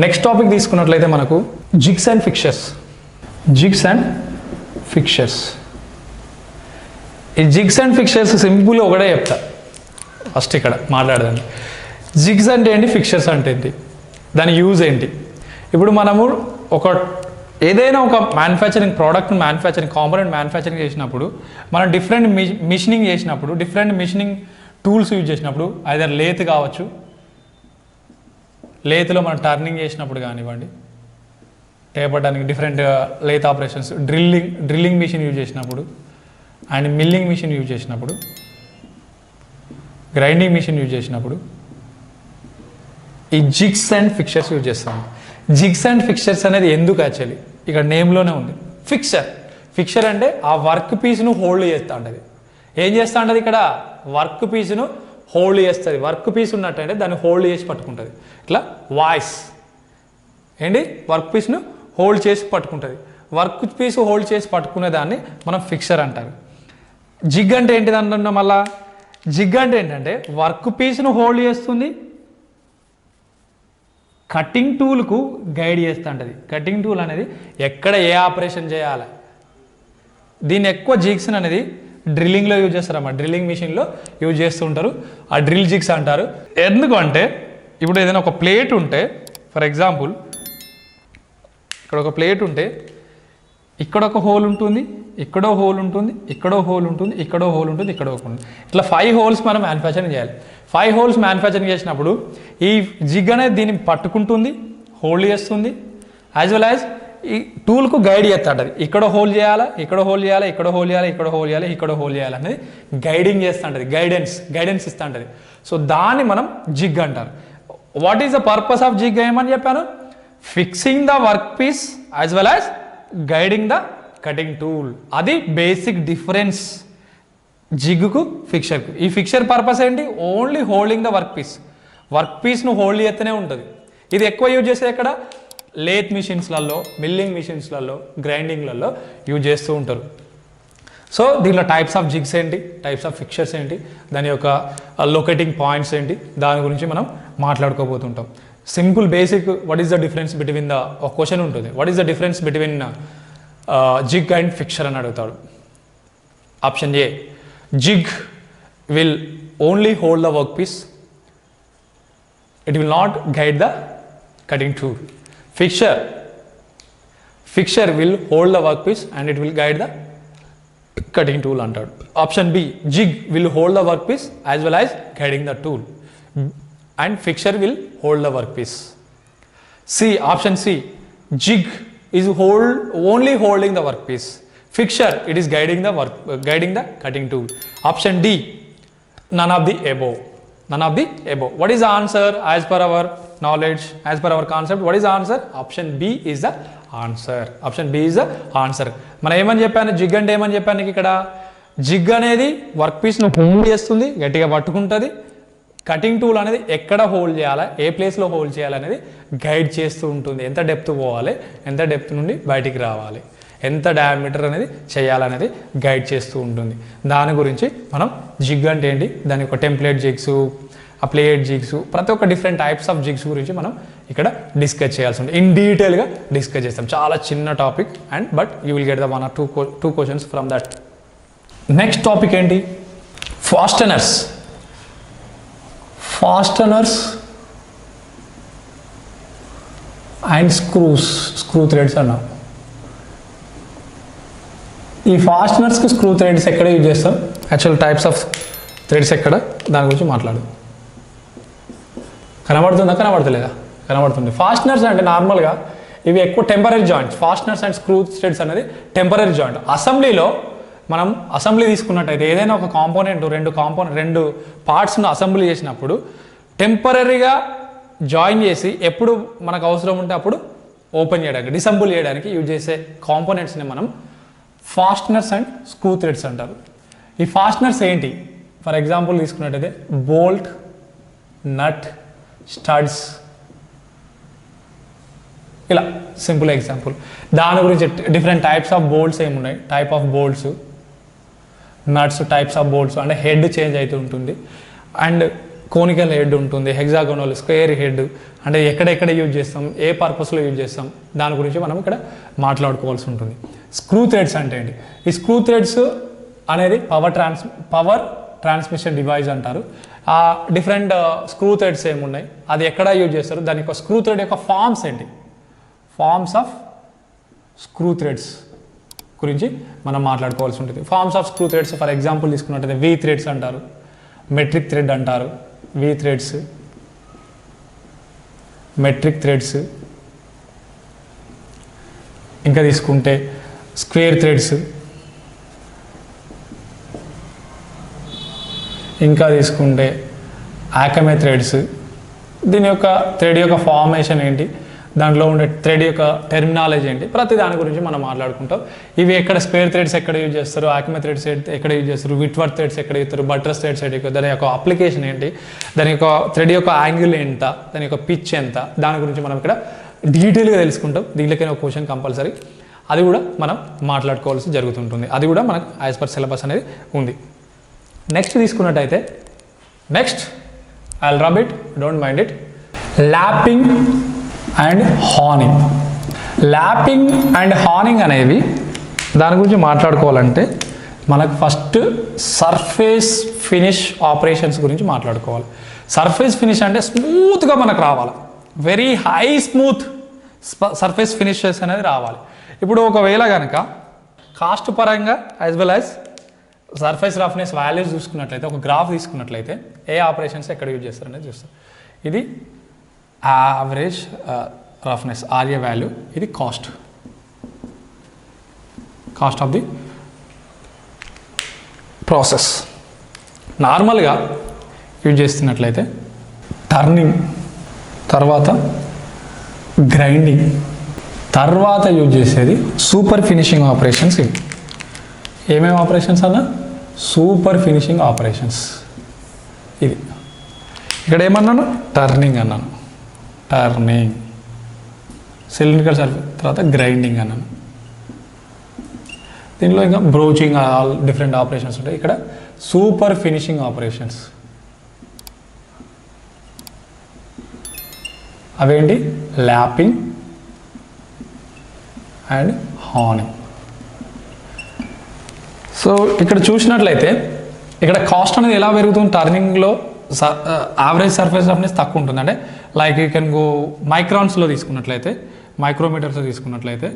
Next topic తీసుకున్నట్లయితే మనకు jigs and fixtures. Jigs and fixtures. ఈ జిగ్స్ అండ్ ఫిక్షర్స్ సింపుల్గా ఒకటే చెప్తా. ఫస్ట్ ఇక్కడ మాట్లాడదండి. జిగ్స్ అంటే ఏంటి, ఫిక్షర్స్ అంటే ఏంటి, దాని యూజ్ ఏంటి. ఇప్పుడు మనము ఏదైనా ఒక manufacturing product manufacturing component manufacturing చేసినప్పుడు మనం డిఫరెంట్ మిషనింగ్ చేసినప్పుడు డిఫరెంట్ మిషనింగ్ టూల్స్ యూజ్ చేసినప్పుడు ఐదర్ లేత్ కావచ్చు, లేత్లో మనం టర్నింగ్ చేసినప్పుడు కానివ్వండి, టేపడానికి different lathe operations, drilling machine use చేసినప్పుడు అండ్ మిల్లింగ్ మిషన్ యూజ్ చేసినప్పుడు, గ్రైండింగ్ మిషన్ యూజ్ చేసినప్పుడు ఈ జిగ్స్ అండ్ ఫిక్షర్స్ యూజ్ చేస్తాం. జిగ్స్ అండ్ ఫిక్షర్స్ అనేది ఎందుకు యాక్చువల్లీ ఇక్కడ నేమ్లోనే ఉంది. ఫిక్షర్ అంటే ఆ వర్క్ పీస్ను హోల్డ్ చేస్తూ ఉంటుంది. ఏం చేస్తూ ఉంటుంది ఇక్కడ, వర్క్ పీస్ను హోల్డ్ చేస్తుంది. వర్క్ పీస్ ఉన్నట్టంటే దాన్ని హోల్డ్ చేసి పట్టుకుంటుంది. ఇట్లా వాయిస్ ఏంటి, వర్క్ పీస్ను హోల్డ్ చేసి పట్టుకుంటుంది. వర్క్ పీస్ హోల్డ్ చేసి పట్టుకునే దాన్ని మనం ఫిక్షర్ అంటారు. జిగ్ అంటే ఏంటిది అంటున్నాం. మళ్ళా జిగ్ అంటే ఏంటంటే వర్క్ పీస్ను హోల్డ్ చేస్తుంది, కటింగ్ టూల్కు గైడ్ చేస్తూ ఉంటుంది. కటింగ్ టూల్ అనేది ఎక్కడ ఏ ఆపరేషన్ చేయాలి, దీన్ని ఎక్కువ జిగ్స్ అనేది డ్రిల్లింగ్లో యూజ్ చేస్తారన్నమాట. డ్రిల్లింగ్ మిషన్లో యూజ్ చేస్తూ ఉంటారు. ఆ డ్రిల్ జిగ్స్ అంటారు. ఎందుకంటే ఇప్పుడు ఏదైనా ఒక ప్లేట్ ఉంటే, ఫర్ ఎగ్జాంపుల్ ఇక్కడ ఒక ప్లేట్ ఉంటే ఇక్కడ ఒక హోల్ ఉంటుంది, ఇక్కడో హోల్ ఉంటుంది, ఇక్కడో హోల్ ఉంటుంది, ఇక్కడో హోల్ ఉంటుంది, ఇక్కడో హోల్ ఉంటుంది. ఇట్లా 5 హోల్స్ మనం మ్యానుఫ్యాక్చరింగ్ చేయాలి. 5 హోల్స్ మ్యానుఫ్యాక్చరింగ్ చేసినప్పుడు ఈ జిగ్ అనేది దీన్ని పట్టుకుంటుంది, హోల్డ్ చేస్తుంది, యాజ్ వెల్ యాజ్ ఈ టూల్కు గైడ్ చేస్తుంటుంది. ఇక్కడ హోల్ చేయాలా, ఇక్కడ హోల్ చేయాలి, ఇక్కడ హోల్ చేయాలి, ఇక్కడ హోల్ చేయాలి, ఇక్కడ హోల్ చేయాలి అనేది గైడింగ్ చేస్తుంటుంది. గైడెన్స్ ఇస్తూ ఉంటుంది. సో దాన్ని మనం జిగ్ అంటారు. What is the purpose of jig ఏమని చెప్పాను, fixing the work piece as well as guiding the cutting tool. అది బేసిక్ డిఫరెన్స్ జిగ్కు ఫిక్షర్కు. ఈ ఫిక్షర్ పర్పస్ ఏంటి, only holding the work piece. Work పీస్ను హోల్డ్ చేస్తూనే ఉంటుంది. ఇది ఎక్కువ యూజ్ చేసేది ఎక్కడ, లేత్ మిషన్స్లలో, మిల్లింగ్ మిషన్స్లలో, గ్రైండింగ్లలో యూజ్ చేస్తూ ఉంటారు. సో దీంట్లో టైప్స్ ఆఫ్ జిగ్స్ ఏంటి, టైప్స్ ఆఫ్ ఫిక్షర్స్ ఏంటి, దాని యొక్క లొకేటింగ్ పాయింట్స్ ఏంటి, దాని గురించి మనం మాట్లాడుకోబోతుంటాం. Simple basic what is the difference between the, ఒక క్వశ్చన్ ఉంటుంది, what is the difference between jig and fixture అని అడుగుతాడు. Option A, jig will only hold the work piece, it will not guide the cutting tool. Fixture will hold the work piece and it will guide the cutting tool అంటాడు. Option B, jig will hold the work piece as well as guiding the tool and fixture will hold the workpiece. Option C, jig is only holding the workpiece. Fixture, it is guiding the cutting tool. Option D, none of the above. What is the answer as per our knowledge, as per our concept? What is the answer? Option B is the answer. మనం ఏమని చెప్పాను, zig అంటే ఏమని చెప్పాను ఇక్కడ, zig అనేది work పీస్ను hold చేస్తుంది, గట్టిగా పట్టుకుంటుంది. కటింగ్ టూల్ అనేది ఎక్కడ హోల్డ్ చేయాలా, ఏ ప్లేస్లో హోల్డ్ చేయాలనేది గైడ్ చేస్తూ ఉంటుంది. ఎంత డెప్త్ పోవాలి, ఎంత డెప్త్ నుండి బయటికి రావాలి, ఎంత డయామీటర్ అనేది చేయాలనేది గైడ్ చేస్తూ ఉంటుంది. దాని గురించి మనం జిగ్ అంటే ఏంటి, దాని యొక్క టెంప్లెట్ జిగ్స్, ఆ ప్లేట్ జిగ్స్, ప్రతి ఒక్క డిఫరెంట్ టైప్స్ ఆఫ్ జిగ్స్ గురించి మనం ఇక్కడ డిస్కస్ చేయాల్సి ఉంటుంది. ఇన్ డీటెయిల్గా డిస్కస్ చేస్తాం. చాలా చిన్న topic but you will get the 1 or 2 questions from that. Next topic ఏంటి, ఫాస్టనర్స్ అండ్ స్క్రూ థ్రెడ్స్ అన్నా. ఈ ఫాస్టనర్స్కి స్క్రూ థ్రెడ్స్ ఎక్కడ యూజ్ చేస్తాం, యాక్చువల్ టైప్స్ ఆఫ్ థ్రెడ్స్ ఎక్కడ, దాని గురించి మాట్లాడు. కనబడతలేదా, కనబడుతుంది. ఫాస్టనర్స్ అంటే నార్మల్గా ఇవి ఎక్కువ temporary joints. Fasteners and screw threads అనేది టెంపరరీ జాయింట్. అసెంబ్లీలో మనం అసెంబ్లీ తీసుకున్నట్టయితే ఏదైనా ఒక కాంపోనెంట్, రెండు పార్ట్స్ను అసెంబ్లీ చేసినప్పుడు టెంపరీగా జాయిన్ చేసి ఎప్పుడు మనకు అవసరం ఉంటే అప్పుడు ఓపెన్ చేయడానికి, డిసెంబుల్ చేయడానికి యూజ్ చేసే కాంపోనెంట్స్ని మనం ఫాస్టనర్స్ అండ్ స్క్రూ థ్రెడ్స్ అంటారు. ఈ ఫాస్టనర్స్ ఏంటి, ఫర్ ఎగ్జాంపుల్ తీసుకున్నట్టయితే బోల్ట్, నట్, స్టడ్స్, ఇలా సింపుల్ ఎగ్జాంపుల్. దాని గురించి డిఫరెంట్ టైప్స్ ఆఫ్ బోల్ట్స్ ఏమున్నాయి, type of bolts, nuts, types of bolts, అంటే హెడ్ చేంజ్ అవుతూ ఉంటుంది. అండ్ కోనికల్ హెడ్ ఉంటుంది, హెగ్జాగోనల్, స్క్వేర్ హెడ్, అంటే ఎక్కడెక్కడ యూజ్ చేస్తాం, ఏ పర్పస్లో యూజ్ చేస్తాం, దాని గురించి మనం ఇక్కడ మాట్లాడుకోవాల్సి ఉంటుంది. స్క్రూ థ్రెడ్స్ అంటే ఏంటి? ఈ స్క్రూ థ్రెడ్స్ అనేది పవర్ ట్రాన్స్మిషన్ డివైస్ అంటారు. ఆ డిఫరెంట్ స్క్రూ థ్రెడ్స్ ఏమున్నాయి, అది ఎక్కడ యూజ్ చేస్తారు, దాని యొక్క స్క్రూ థ్రెడ్ యొక్క ఫార్మ్స్ ఏంటి, ఫార్మ్స్ ఆఫ్ స్క్రూ థ్రెడ్స్ గురించి మనం మాట్లాడుకోవాల్సి ఉంటుంది. Forms of screw threads for example తీసుకున్నట్టయితే వి థ్రెడ్స్ అంటారు, మెట్రిక్ థ్రెడ్ అంటారు, వి థ్రెడ్స్, మెట్రిక్ థ్రెడ్స్. ఇంకా తీసుకుంటే స్క్వేర్ థ్రెడ్స్, ఇంకా తీసుకుంటే ఆకమే థ్రెడ్స్. దీని యొక్క థ్రెడ్ యొక్క ఫార్మేషన్ ఏంటి, దాంట్లో ఉండే థ్రెడ్ యొక్క టెర్మినాలజీ ఏంటి, ప్రతి దాని గురించి మనం మాట్లాడుకుంటాం. ఇవి ఎక్కడ స్క్వేర్ థ్రెడ్స్ ఎక్కడ యూజ్ చేస్తారు, ఆకమే థ్రెడ్స్ ఎక్కడ యూజ్ చేస్తారు, విట్వర్త్ థ్రెడ్స్ ఎక్కడ ఇస్తారు, బట్రస్ థ్రెడ్స్ ఎక్కడ, దాని యొక్క అప్లికేషన్ ఏంటి, దాని యొక్క థ్రెడ్ యొక్క యాంగిల్ ఎంత, దాని యొక్క పిచ్ ఎంత, దాని గురించి మనం ఇక్కడ డీటెయిల్గా తెలుసుకుంటాం. దీంట్లోకైనా ఒక క్వశ్చన్ కంపల్సరీ, అది కూడా మనం మాట్లాడుకోవాల్సి జరుగుతుంటుంది. అది కూడా మనకు యాజ్ పర్ సిలబస్ అనేది ఉంది. నెక్స్ట్ తీసుకున్నట్టయితే I will rub it, don't mind it, lapping and హార్నింగ్. Lapping and హార్నింగ్ అనేవి దాని గురించి మాట్లాడుకోవాలంటే మనకు ఫస్ట్ సర్ఫేస్ ఫినిష్ ఆపరేషన్స్ గురించి మాట్లాడుకోవాలి. సర్ఫేస్ ఫినిష్ అంటే స్మూత్గా మనకు రావాలి, very high smooth surface finishes అనేది రావాలి. ఇప్పుడు ఒకవేళ కనుక కాస్ట్ పరంగా as well as surface roughness values చూసుకున్నట్లయితే, ఒక గ్రాఫ్ తీసుకున్నట్లయితే ఏ ఆపరేషన్స్ ఎక్కడ యూజ్ చేస్తారు అనేది చూస్తారు. ఇది యావరేజ్ రఫ్నెస్ ఆర్ఏ వాల్యూ, ఇది కాస్ట్ ఆఫ్ ది ప్రాసెస్. నార్మల్గా యూజ్ చేస్తున్నట్లయితే టర్నింగ్, తర్వాత గ్రైండింగ్, తర్వాత యూజ్ చేసేది సూపర్ ఫినిషింగ్ ఆపరేషన్స్. ఇవి ఏమేమి ఆపరేషన్స్ అన్నా? Super finishing operations. ఇది ఇక్కడ ఏమన్నాను? టర్నింగ్ అన్నాను, టర్నింగ్, సిలిండ్రికల్ సర్ఫేస్, తర్వాత గ్రైండింగ్ అన్నాను. దీనిలో ఇంకా బ్రోచింగ్, ఆల్ డిఫరెంట్ ఆపరేషన్స్ ఉంటాయి. ఇక్కడ సూపర్ ఫినిషింగ్ ఆపరేషన్స్ అవేంటి? Lapping and హార్నింగ్. సో ఇక్కడ చూసినట్లయితే ఇక్కడ కాస్ట్ అనేది ఎలా పెరుగుతుంది? టర్నింగ్లో యావరేజ్ సర్ఫేస్ రఫ్నెస్ తక్కువ ఉంటుంది. అంటే లైక్ యూ కెన్ గో మైక్రాన్స్లో తీసుకున్నట్లయితే, మైక్రోమీటర్స్లో తీసుకున్నట్లయితే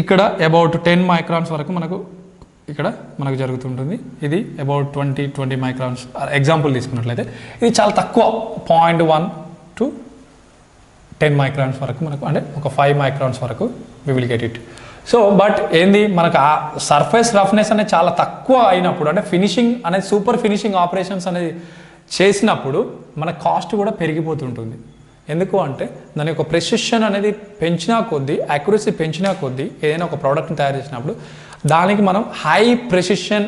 ఇక్కడ అబౌట్ 10 మైక్రాన్స్ వరకు మనకు జరుగుతుంటుంది. ఇది అబౌట్ 20 మైక్రాన్స్ ఎగ్జాంపుల్ తీసుకున్నట్లయితే ఇది చాలా తక్కువ, 0.1 to 10 మైక్రాన్స్ వరకు మనకు, అంటే ఒక 5 మైక్రాన్స్ వరకు we will get it. So but ఏంది, మనకు ఆ సర్ఫేస్ రఫ్నెస్ అనేది చాలా తక్కువ అయినప్పుడు, అంటే ఫినిషింగ్ అనేది సూపర్ ఫినిషింగ్ ఆపరేషన్స్ అనేది చేసినప్పుడు మన కాస్ట్ కూడా పెరిగిపోతుంటుంది. ఎందుకు అంటే దాని యొక్క ప్రెసిషన్ అనేది పెంచినా కొద్దీ, యాక్యురసీ పెంచినా కొద్దీ ఏదైనా ఒక ప్రోడక్ట్ని తయారు చేసినప్పుడు దానికి మనం హై ప్రెసిషన్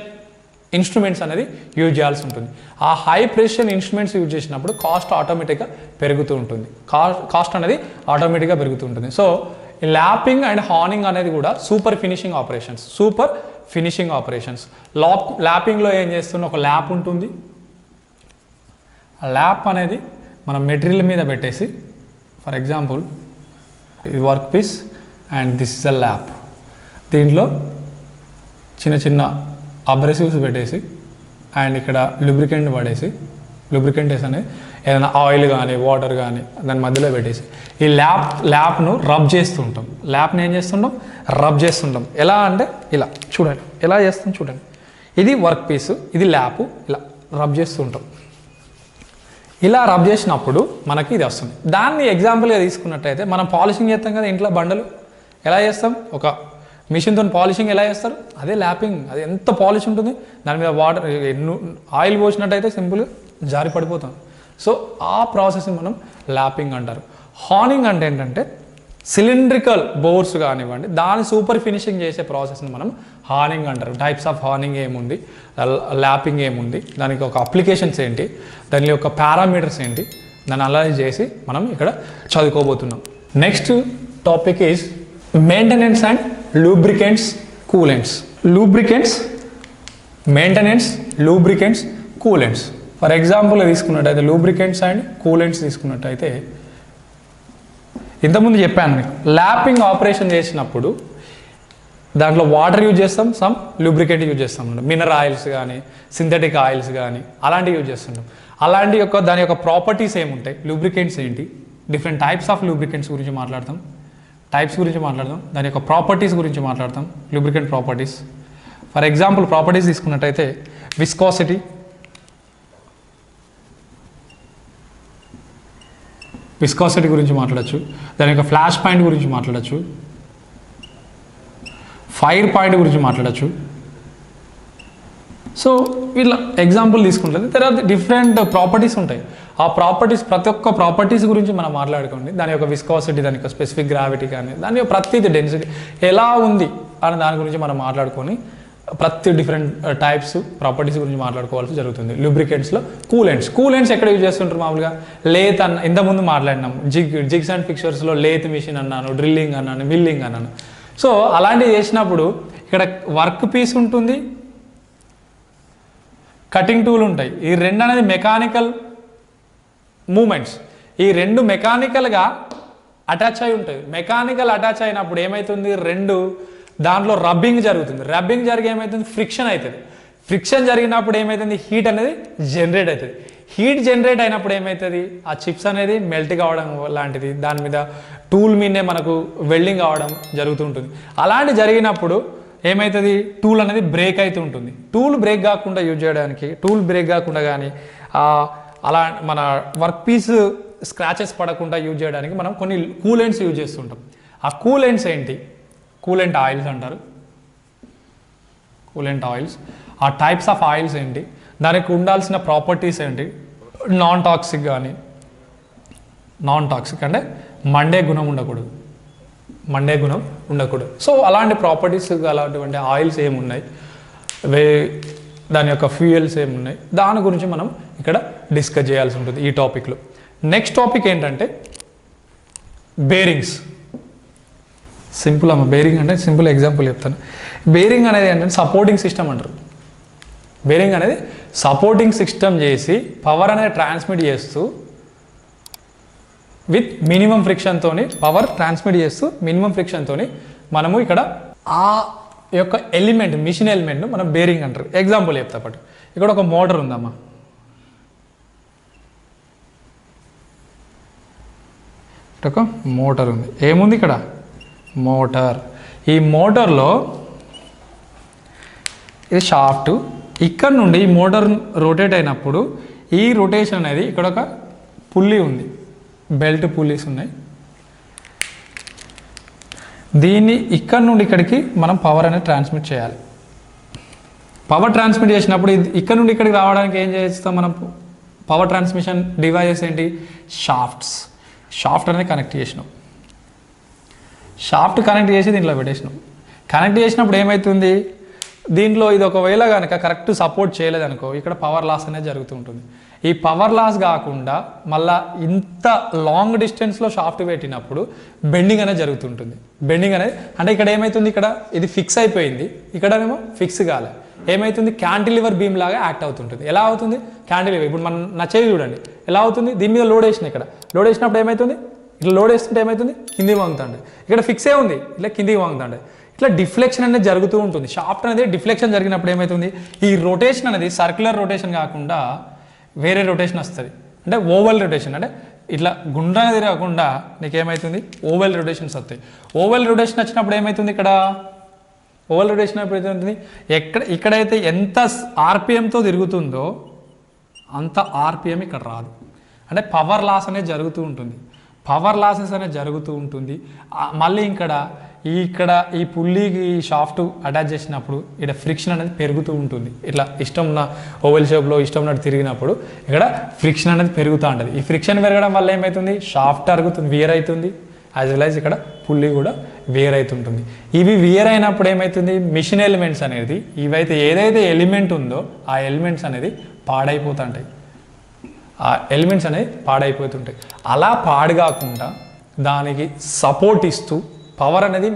ఇన్స్ట్రుమెంట్స్ అనేది యూజ్ చేయాల్సి ఉంటుంది. ఆ హై ప్రెసిషన్ ఇన్స్ట్రుమెంట్స్ యూజ్ చేసినప్పుడు కాస్ట్ ఆటోమేటిక్గా పెరుగుతూ ఉంటుంది, కాస్ట్ అనేది ఆటోమేటిక్గా పెరుగుతూ ఉంటుంది. సో ఈ ల్యాపింగ్ అండ్ హార్నింగ్ అనేది కూడా సూపర్ ఫినిషింగ్ ఆపరేషన్స్. ల్యాపింగ్లో ఏం చేస్తున్న, ఒక ల్యాప్ ఉంటుంది. ఆ ల్యాప్ అనేది మనం మెటీరియల్ మీద పెట్టేసి, ఫర్ ఎగ్జాంపుల్ ఇది work piece and this is a lap. దీంట్లో చిన్న చిన్న అబ్రెసివ్స్ పెట్టేసి అండ్ ఇక్కడ లూబ్రికెంట్ పడేసి, లూబ్రికెంట్ అనేది ఏదైనా ఆయిల్ కానీ వాటర్ కానీ దాని మధ్యలో పెట్టేసి ఈ ల్యాప్ను రబ్ చేస్తుంటాం. ల్యాప్ని ఏం చేస్తుంటాం? రబ్ చేస్తుంటాం. ఎలా అంటే ఇలా చూడండి, ఎలా చేస్తాం చూడండి. ఇది వర్క్ పీస్, ఇది ల్యాప్, ఇలా రబ్ చేస్తుంటాం. ఇలా రబ్ చేసినప్పుడు మనకి ఇది వస్తుంది. దాన్ని ఎగ్జాంపుల్గా తీసుకున్నట్టయితే మనం పాలిషింగ్ చేస్తాం కదా ఇంట్లో బండలు, ఎలా చేస్తాం? ఒక మిషన్తో పాలిషింగ్ ఎలా చేస్తారు? అదే ల్యాపింగ్. అది ఎంత పాలిష్ ఉంటుంది, దాని మీద వాటర్ ఆయిల్ పోసినట్టయితే సింపుల్గా జారి పడిపోతాం. సో ఆ ప్రాసెస్ని మనం ల్యాపింగ్ అంటారు. హార్నింగ్ అంటే ఏంటంటే సిలిండ్రికల్ బోర్స్ కానివ్వండి, దాని సూపర్ ఫినిషింగ్ చేసే ప్రాసెస్ని మనం హార్నింగ్ అంటారు. టైప్స్ ఆఫ్ హార్నింగ్ ఏముంది, ల్యాపింగ్ ఏముంది, దానికి ఒక అప్లికేషన్స్ ఏంటి, దాని యొక్క పారామీటర్స్ ఏంటి, దాన్ని అనలైజ్ చేసి మనం ఇక్కడ చదువుకోబోతున్నాం. Next topic is maintenance and lubricants, coolants. Maintenance, lubricants, coolants. For example తీసుకున్నట్టయితే లూబ్రికెంట్స్ అండ్ కూలెంట్స్ తీసుకున్నట్టయితే ఇంతకుముందు చెప్పాను మీకు, ల్యాపింగ్ ఆపరేషన్ చేసినప్పుడు దాంట్లో వాటర్ యూజ్ చేస్తాం, సమ్ లూబ్రికెంట్ యూజ్ చేస్తాం, మినరల్ ఆయిల్స్ కానీ సింథటిక్ ఆయిల్స్ కానీ అలాంటివి యూజ్ చేస్తుంటాం. అలాంటి దాని యొక్క ప్రాపర్టీస్ ఏముంటాయి, లూబ్రికెంట్స్ ఏంటి, డిఫరెంట్ టైప్స్ ఆఫ్ లూబ్రికెంట్స్ గురించి మాట్లాడతాం, టైప్స్ గురించి మాట్లాడతాం, దాని యొక్క ప్రాపర్టీస్ గురించి మాట్లాడతాం, lubricant properties. For example properties తీసుకున్నట్టయితే విస్కాసిటీ, విస్కాసిటీ గురించి మాట్లాడచ్చు, దాని యొక్క ఫ్లాష్ పాయింట్ గురించి మాట్లాడచ్చు, ఫైర్ పాయింట్ గురించి మాట్లాడచ్చు. సో వీళ్ళ ఎగ్జాంపుల్ తీసుకుంటుంది. తర్వాత డిఫరెంట్ ప్రాపర్టీస్ ఉంటాయి. ఆ ప్రాపర్టీస్, ప్రతి ఒక్క ప్రాపర్టీస్ గురించి మనం మాట్లాడుకోండి. దాని యొక్క విస్కాసిటీ, దాని యొక్క స్పెసిఫిక్ గ్రావిటీ కానీ, దాని యొక్క ప్రతిదీ డెన్సిటీ ఎలా ఉంది అని దాని గురించి మనం మాట్లాడుకొని ప్రతి డిఫరెంట్ టైప్స్ ప్రాపర్టీస్ గురించి మాట్లాడుకోవాల్సి జరుగుతుంది. లూబ్రికెంట్స్లో కూలెంట్స్ ఎక్కడ యూజ్ చేస్తుంటారు మామూలుగా, లేత్ అన్న ఇంతకుముందు మాట్లాడినాం, జిగ్స్ అండ్ ఫిక్చర్స్లో లేత్ మిషన్ అన్నాను, డ్రిల్లింగ్ అన్నాను, మిల్లింగ్ అన్నాను. సో అలాంటివి చేసినప్పుడు ఇక్కడ వర్క్ పీస్ ఉంటుంది, కటింగ్ టూల్ ఉంటాయి. ఈ రెండు అనేది మెకానికల్ మూమెంట్స్, ఈ రెండు మెకానికల్గా అటాచ్ అయి ఉంటాయి. మెకానికల్ అటాచ్ అయినప్పుడు ఏమవుతుంది, రెండు దాంట్లో రబ్బింగ్ జరుగుతుంది. రబ్బింగ్ జరిగి ఏమవుతుంది, ఫ్రిక్షన్ అవుతుంది. ఫ్రిక్షన్ జరిగినప్పుడు ఏమవుతుంది, హీట్ అనేది జనరేట్ అవుతుంది. హీట్ జనరేట్ అయినప్పుడు ఏమవుతుంది, ఆ చిప్స్ అనేది మెల్ట్ కావడం లాంటిది, దాని మీద టూల్ మీదనే మనకు వెల్డింగ్ కావడం జరుగుతుంటుంది. అలాంటి జరిగినప్పుడు ఏమవుతుంది, టూల్ అనేది బ్రేక్ అవుతూ ఉంటుంది. టూల్ బ్రేక్ కాకుండా యూజ్ చేయడానికి, టూల్ బ్రేక్ కాకుండా కానీ అలా మన వర్క్ పీస్ స్క్రాచెస్ పడకుండా యూజ్ చేయడానికి మనం కొన్ని కూలెంట్స్ యూజ్ చేస్తుంటాం. ఆ కూలెంట్స్ ఏంటి, కూలెంట్ ఆయిల్స్ అంటారు. కూలెంట్ ఆయిల్స్, ఆ టైప్స్ ఆఫ్ ఆయిల్స్ ఏంటి, దానికి ఉండాల్సిన ప్రాపర్టీస్ ఏంటి, నాన్ టాక్సిక్ కానీ, నాన్ టాక్సిక్ అంటే మండే గుణం ఉండకూడదు, మండే గుణం ఉండకూడదు. సో అలాంటి ప్రాపర్టీస్ అలాంటివంటి ఆయిల్స్ ఏమున్నాయి, దాని యొక్క ఫ్యూయల్స్ ఏమున్నాయి, దాని గురించి మనం ఇక్కడ డిస్కస్ చేయాల్సి ఉంటుంది ఈ టాపిక్లో. నెక్స్ట్ టాపిక్ ఏంటంటే బేరింగ్స్. సింపుల్ అమ్మ, బేరింగ్ అంటే సింపుల్ ఎగ్జాంపుల్ చెప్తాను. బేరింగ్ అనేది ఏంటంటే సపోర్టింగ్ సిస్టమ్ అంటారు. బేరింగ్ అనేది సపోర్టింగ్ సిస్టమ్ చేసి పవర్ అనేది ట్రాన్స్మిట్ చేస్తూ విత్ మినిమం ఫ్రిక్షన్తో, పవర్ ట్రాన్స్మిట్ చేస్తూ మినిమం ఫ్రిక్షన్తో మనము ఇక్కడ ఆ యొక్క ఎలిమెంట్, మిషన్ ఎలిమెంట్ను మనం బేరింగ్ అంటారు. ఎగ్జాంపుల్ చెప్తా పాటు, ఇక్కడ ఒక మోటార్ ఉందమ్మా, ఒక మోటార్ ఉంది. ఏముంది ఇక్కడ, మోటార్. ఈ మోటార్లో ఇది షాఫ్ట్. ఇక్కడ నుండి ఈ మోటార్ రొటేట్ అయినప్పుడు ఈ రొటేషన్ అనేది ఇక్కడ ఒక పుల్లీ ఉంది, బెల్ట్ పుల్లీస్ ఉన్నాయి. దీన్ని ఇక్కడ నుండి ఇక్కడికి మనం పవర్ అనేది ట్రాన్స్మిట్ చేయాలి. పవర్ ట్రాన్స్మిట్ చేసినప్పుడు ఇక్కడ నుండి ఇక్కడికి రావడానికి ఏం చేస్తాం మనం, పవర్ ట్రాన్స్మిషన్ డివైజెస్ ఏంటి, షాఫ్ట్ అనేది కనెక్ట్ చేసినాం. షాఫ్ట్ కనెక్ట్ చేసి దీంట్లో పెట్టేసినాం. కనెక్ట్ చేసినప్పుడు ఏమవుతుంది, దీంట్లో ఇది ఒకవేళ కనుక కరెక్ట్ సపోర్ట్ చేయలేదనుకో, ఇక్కడ పవర్ లాస్ అనేది జరుగుతూ ఉంటుంది. ఈ పవర్ లాస్ కాకుండా మళ్ళీ ఇంత లాంగ్ డిస్టెన్స్లో షాఫ్ట్ పెట్టినప్పుడు బెండింగ్ అనేది జరుగుతుంటుంది. బెండింగ్ అనేది అంటే ఇక్కడ ఏమవుతుంది, ఇక్కడ ఇది ఫిక్స్ అయిపోయింది, ఇక్కడనేమో ఫిక్స్ కాలే, ఏమవుతుంది, క్యాంటిలివర్ బీమ్ లాగా యాక్ట్ అవుతుంటుంది. ఎలా అవుతుంది, క్యాంటిలివర్. ఇప్పుడు మనం నచ్చేది చూడండి ఎలా అవుతుంది, దీని మీద లోడ్ వేసిన, ఇక్కడ లోడ్ వేసినప్పుడు ఏమవుతుంది, ఇట్లా లోడ్ వేస్తుంటే ఏమవుతుంది, కిందికి వాంగుతాండి. ఇక్కడ ఫిక్సే ఉంది, ఇట్లా కిందికి వాంగుతాండి. ఇట్లా డిఫ్లెక్షన్ అనేది జరుగుతూ ఉంటుంది. షాఫ్ట్ అనేది డిఫ్లెక్షన్ జరిగినప్పుడు ఏమవుతుంది, ఈ రొటేషన్ అనేది సర్క్యులర్ రొటేషన్ కాకుండా వేరే రొటేషన్ వస్తుంది. అంటే ఓవల్ రొటేషన్, అంటే ఇట్లా గుండ్రంగా తిరగకుండా నీకేమవుతుంది, ఓవెల్ రొటేషన్స్ వస్తాయి. ఓవెల్ రొటేషన్ వచ్చినప్పుడు ఏమవుతుంది, ఇక్కడ ఓవెల్ రొటేషన్ అప్పుడు ఏమవుతుంది, ఇక్కడైతే ఎంత ఆర్పిఎంతో తిరుగుతుందో అంత ఆర్పిఎం ఇక్కడ రాదు. అంటే పవర్ లాస్ అనేది జరుగుతూ ఉంటుంది, పవర్ లాసెస్ అనేది జరుగుతూ ఉంటుంది. మళ్ళీ ఇక్కడ ఈ పుల్లీకి ఈ షాఫ్ట్ అటాచ్ చేసినప్పుడు ఇక్కడ ఫ్రిక్షన్ అనేది పెరుగుతూ ఉంటుంది. ఇట్లా ఇష్టం ఉన్న ఓవెల్ షేప్లో ఇష్టం ఉన్నట్టు తిరిగినప్పుడు ఇక్కడ ఫ్రిక్షన్ అనేది పెరుగుతూ ఉంటుంది. ఈ ఫ్రిక్షన్ పెరగడం వల్ల ఏమవుతుంది, షాఫ్ట్ అరుగుతుంది, వేర్ అవుతుంది, యాజ్ వెల్ యాజ్ ఇక్కడ పుల్లీ కూడా వేర్ అవుతుంటుంది. ఇవి వేర్ అయినప్పుడు ఏమవుతుంది, మిషన్ ఎలిమెంట్స్ అనేది ఇవైతే ఏదైతే ఎలిమెంట్ ఉందో ఆ ఎలిమెంట్స్ అనేది పాడైపోతుంటాయి. ఆ ఎలిమెంట్స్ అనేది పాడైపోతుంటాయి. అలా పాడు కాకుండా దానికి సపోర్ట్ ఇస్తూ పవర్ అనేది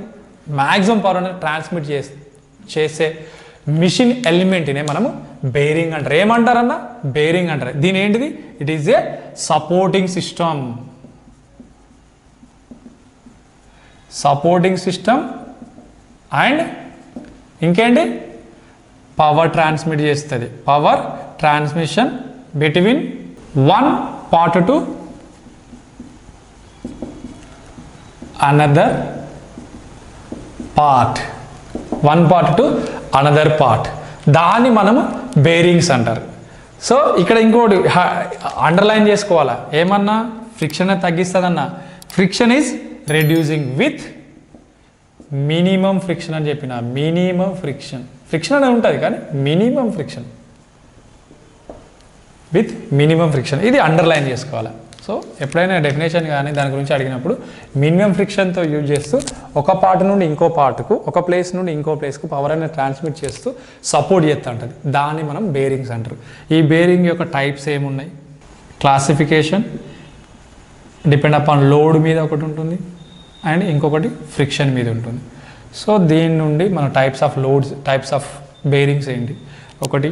మ్యాక్సిమం పవర్ అనేది ట్రాన్స్మిట్ చేసే మిషన్ ఎలిమెంట్నే మనము బేరింగ్ అంటారు. ఏమంటారన్నా? బేరింగ్ అంటారు. దీని ఏంటిది? It is a supporting system. Supporting system and ఇంకేంటి? పవర్ ట్రాన్స్మిట్ చేస్తుంది. Power transmission between one part to another part. One part to another part. దాన్ని మనము బేరింగ్స్ అంటారు. సో ఇక్కడ ఇంకోటి అండర్లైన్ చేసుకోవాలా. ఏమన్నా? ఫ్రిక్షన్ తగ్గిస్తుందన్నా. Friction is reducing with minimum friction అని చెప్పిన. Minimum friction. ఫ్రిక్షన్ అనేది ఉంటుంది కానీ minimum friction. With minimum friction. ఇది అండర్లైన్ చేసుకోవాలి. సో ఎప్పుడైనా డెఫినేషన్ కానీ దాని గురించి అడిగినప్పుడు మినిమం ఫ్రిక్షన్తో యూజ్ చేస్తూ ఒక పార్ట్ నుండి ఇంకో పార్ట్కు, ఒక ప్లేస్ నుండి ఇంకో ప్లేస్కు పవర్ అనేది ట్రాన్స్మిట్ చేస్తూ సపోర్ట్ చేస్తూ ఉంటుంది. దాన్ని మనం బేరింగ్స్ అంటారు. ఈ బేరింగ్ యొక్క టైప్స్ ఏమున్నాయి? క్లాసిఫికేషన్ డిపెండ్ అపాన్ లోడ్ మీద ఒకటి ఉంటుంది అండ్ ఇంకొకటి ఫ్రిక్షన్ మీద ఉంటుంది. సో దీని నుండి మన types of loads, types of bearings ఏంటి? ఒకటి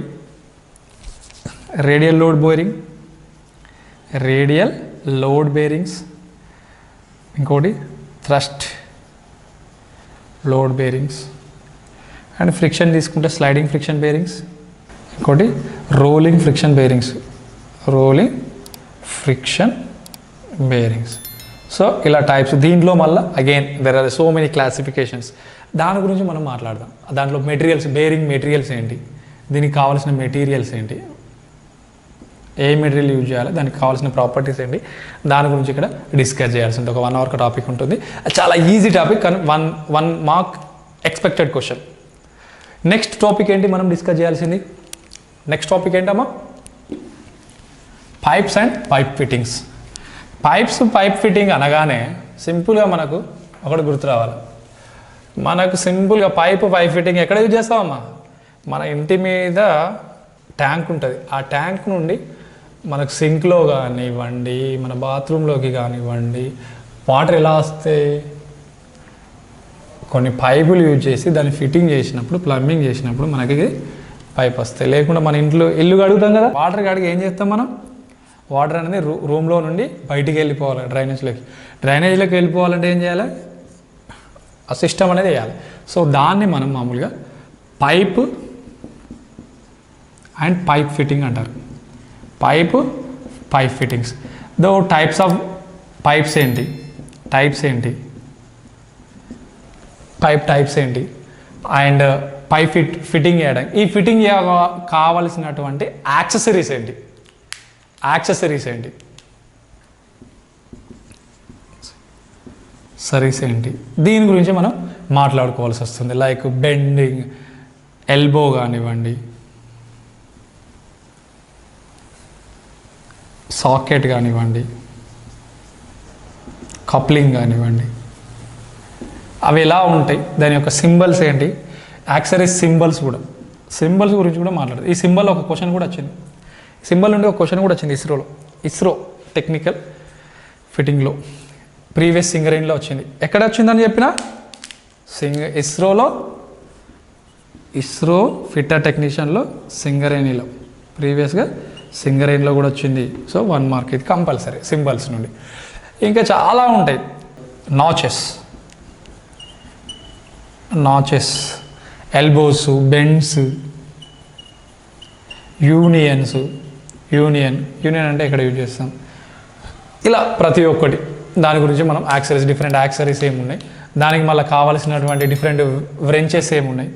radial load bearing, radial load bearings. ఇంకోటి thrust load bearings. And friction తీసుకుంటే స్లైడింగ్ ఫ్రిక్షన్ బేరింగ్స్. ఇంకోటి rolling friction bearings. Rolling friction bearings. So ఇలా టైప్స్. దీంట్లో మళ్ళీ again there are so many classifications. దాని గురించి మనం మాట్లాడదాం. దాంట్లో మెటీరియల్స్, బేరింగ్ మెటీరియల్స్ ఏంటి, దీనికి కావాల్సిన మెటీరియల్స్ ఏంటి, ఏ మెటీరియల్ యూజ్ చేయాలి, దానికి కావాల్సిన ప్రాపర్టీస్ ఏంటి, దాని గురించి ఇక్కడ డిస్కస్ చేయాల్సి ఉంటుంది. ఒక 1 hour టాపిక్ ఉంటుంది. చాలా ఈజీ టాపిక్ కానీ one mark expected question. Next topic ఏంటి మనం డిస్కస్ చేయాల్సింది? నెక్స్ట్ టాపిక్ ఏంటమ్మా? Pipes and pipe fittings. Pipe fitting అనగానే సింపుల్గా మనకు ఒకటి గుర్తు రావాలి. మనకు సింపుల్గా పైప్ ఫిట్టింగ్ ఎక్కడ యూజ్ చేస్తామమ్మా? మన ఇంటి మీద ట్యాంక్ ఉంటుంది. ఆ ట్యాంక్ నుండి మనకు సింక్లో కానివ్వండి, మన బాత్రూంలోకి కానివ్వండి, వాటర్ ఎలా వస్తాయి? కొన్ని పైపులు యూజ్ చేసి దాన్ని ఫిట్టింగ్ చేసినప్పుడు, ప్లంబింగ్ చేసినప్పుడు మనకి పైప్ వస్తాయి. లేకుండా మన ఇంట్లో ఇల్లు కడుగుతాం కదా, వాటర్ కడిగి ఏం చేస్తాం మనం? వాటర్ అనేది రూమ్లో నుండి బయటికి వెళ్ళిపోవాలి డ్రైనేజ్లోకి. డ్రైనేజ్లోకి వెళ్ళిపోవాలంటే ఏం చేయాలి? ఆ సిస్టమ్ అనేది వేయాలి. సో దాన్ని మనం మామూలుగా పైప్ అండ్ పైప్ ఫిట్టింగ్ అంటారు. Pipe fittings. Though types of pipes ఏంటి, టైప్స్ ఏంటి, పైప్ టైప్స్ ఏంటి, అండ్ పైప్ ఫిట్టింగ్ చేయడానికి ఈ ఫిట్టింగ్ కావలసినటువంటి యాక్సెసరీస్ ఏంటి, సరీస్ ఏంటి, దీని గురించి మనం మాట్లాడుకోవాల్సి వస్తుంది. లైక్ బెండింగ్, ఎల్బో కానివ్వండి, సాకెట్ కానివ్వండి, కప్లింగ్ కానివ్వండి, అవి ఎలా ఉంటాయి, దాని యొక్క సింబల్స్ ఏంటి, యాక్సరీస్ సింబల్స్ గురించి కూడా మాట్లాడదు. ఈ సింబల్ ఒక క్వశ్చన్ కూడా వచ్చింది. సింబల్ నుండి ఒక క్వశ్చన్ కూడా వచ్చింది ఇస్రో టెక్నికల్ ఫిట్టింగ్లో, ప్రీవియస్ సింగరేణిలో వచ్చింది. ఎక్కడ వచ్చిందని చెప్పిన ఇస్రో ఫిట్టర్ టెక్నీషియన్లో సింగరేణిలో, ప్రీవియస్గా సింగరేణిలో కూడా వచ్చింది. సో 1 mark ఇది కంపల్సరీ సింబల్స్ నుండి. ఇంకా చాలా ఉంటాయి. నాచెస్, ఎల్బోస్, బెండ్స్, యూనియన్ అంటే ఇక్కడ యూజ్ చేస్తాం. ఇలా ప్రతి ఒక్కటి దాని గురించి మనం డిఫరెంట్ యాక్సరీస్ ఏమున్నాయి, దానికి మళ్ళీ కావాల్సినటువంటి డిఫరెంట్ వ్రెంచెస్ ఏమున్నాయి,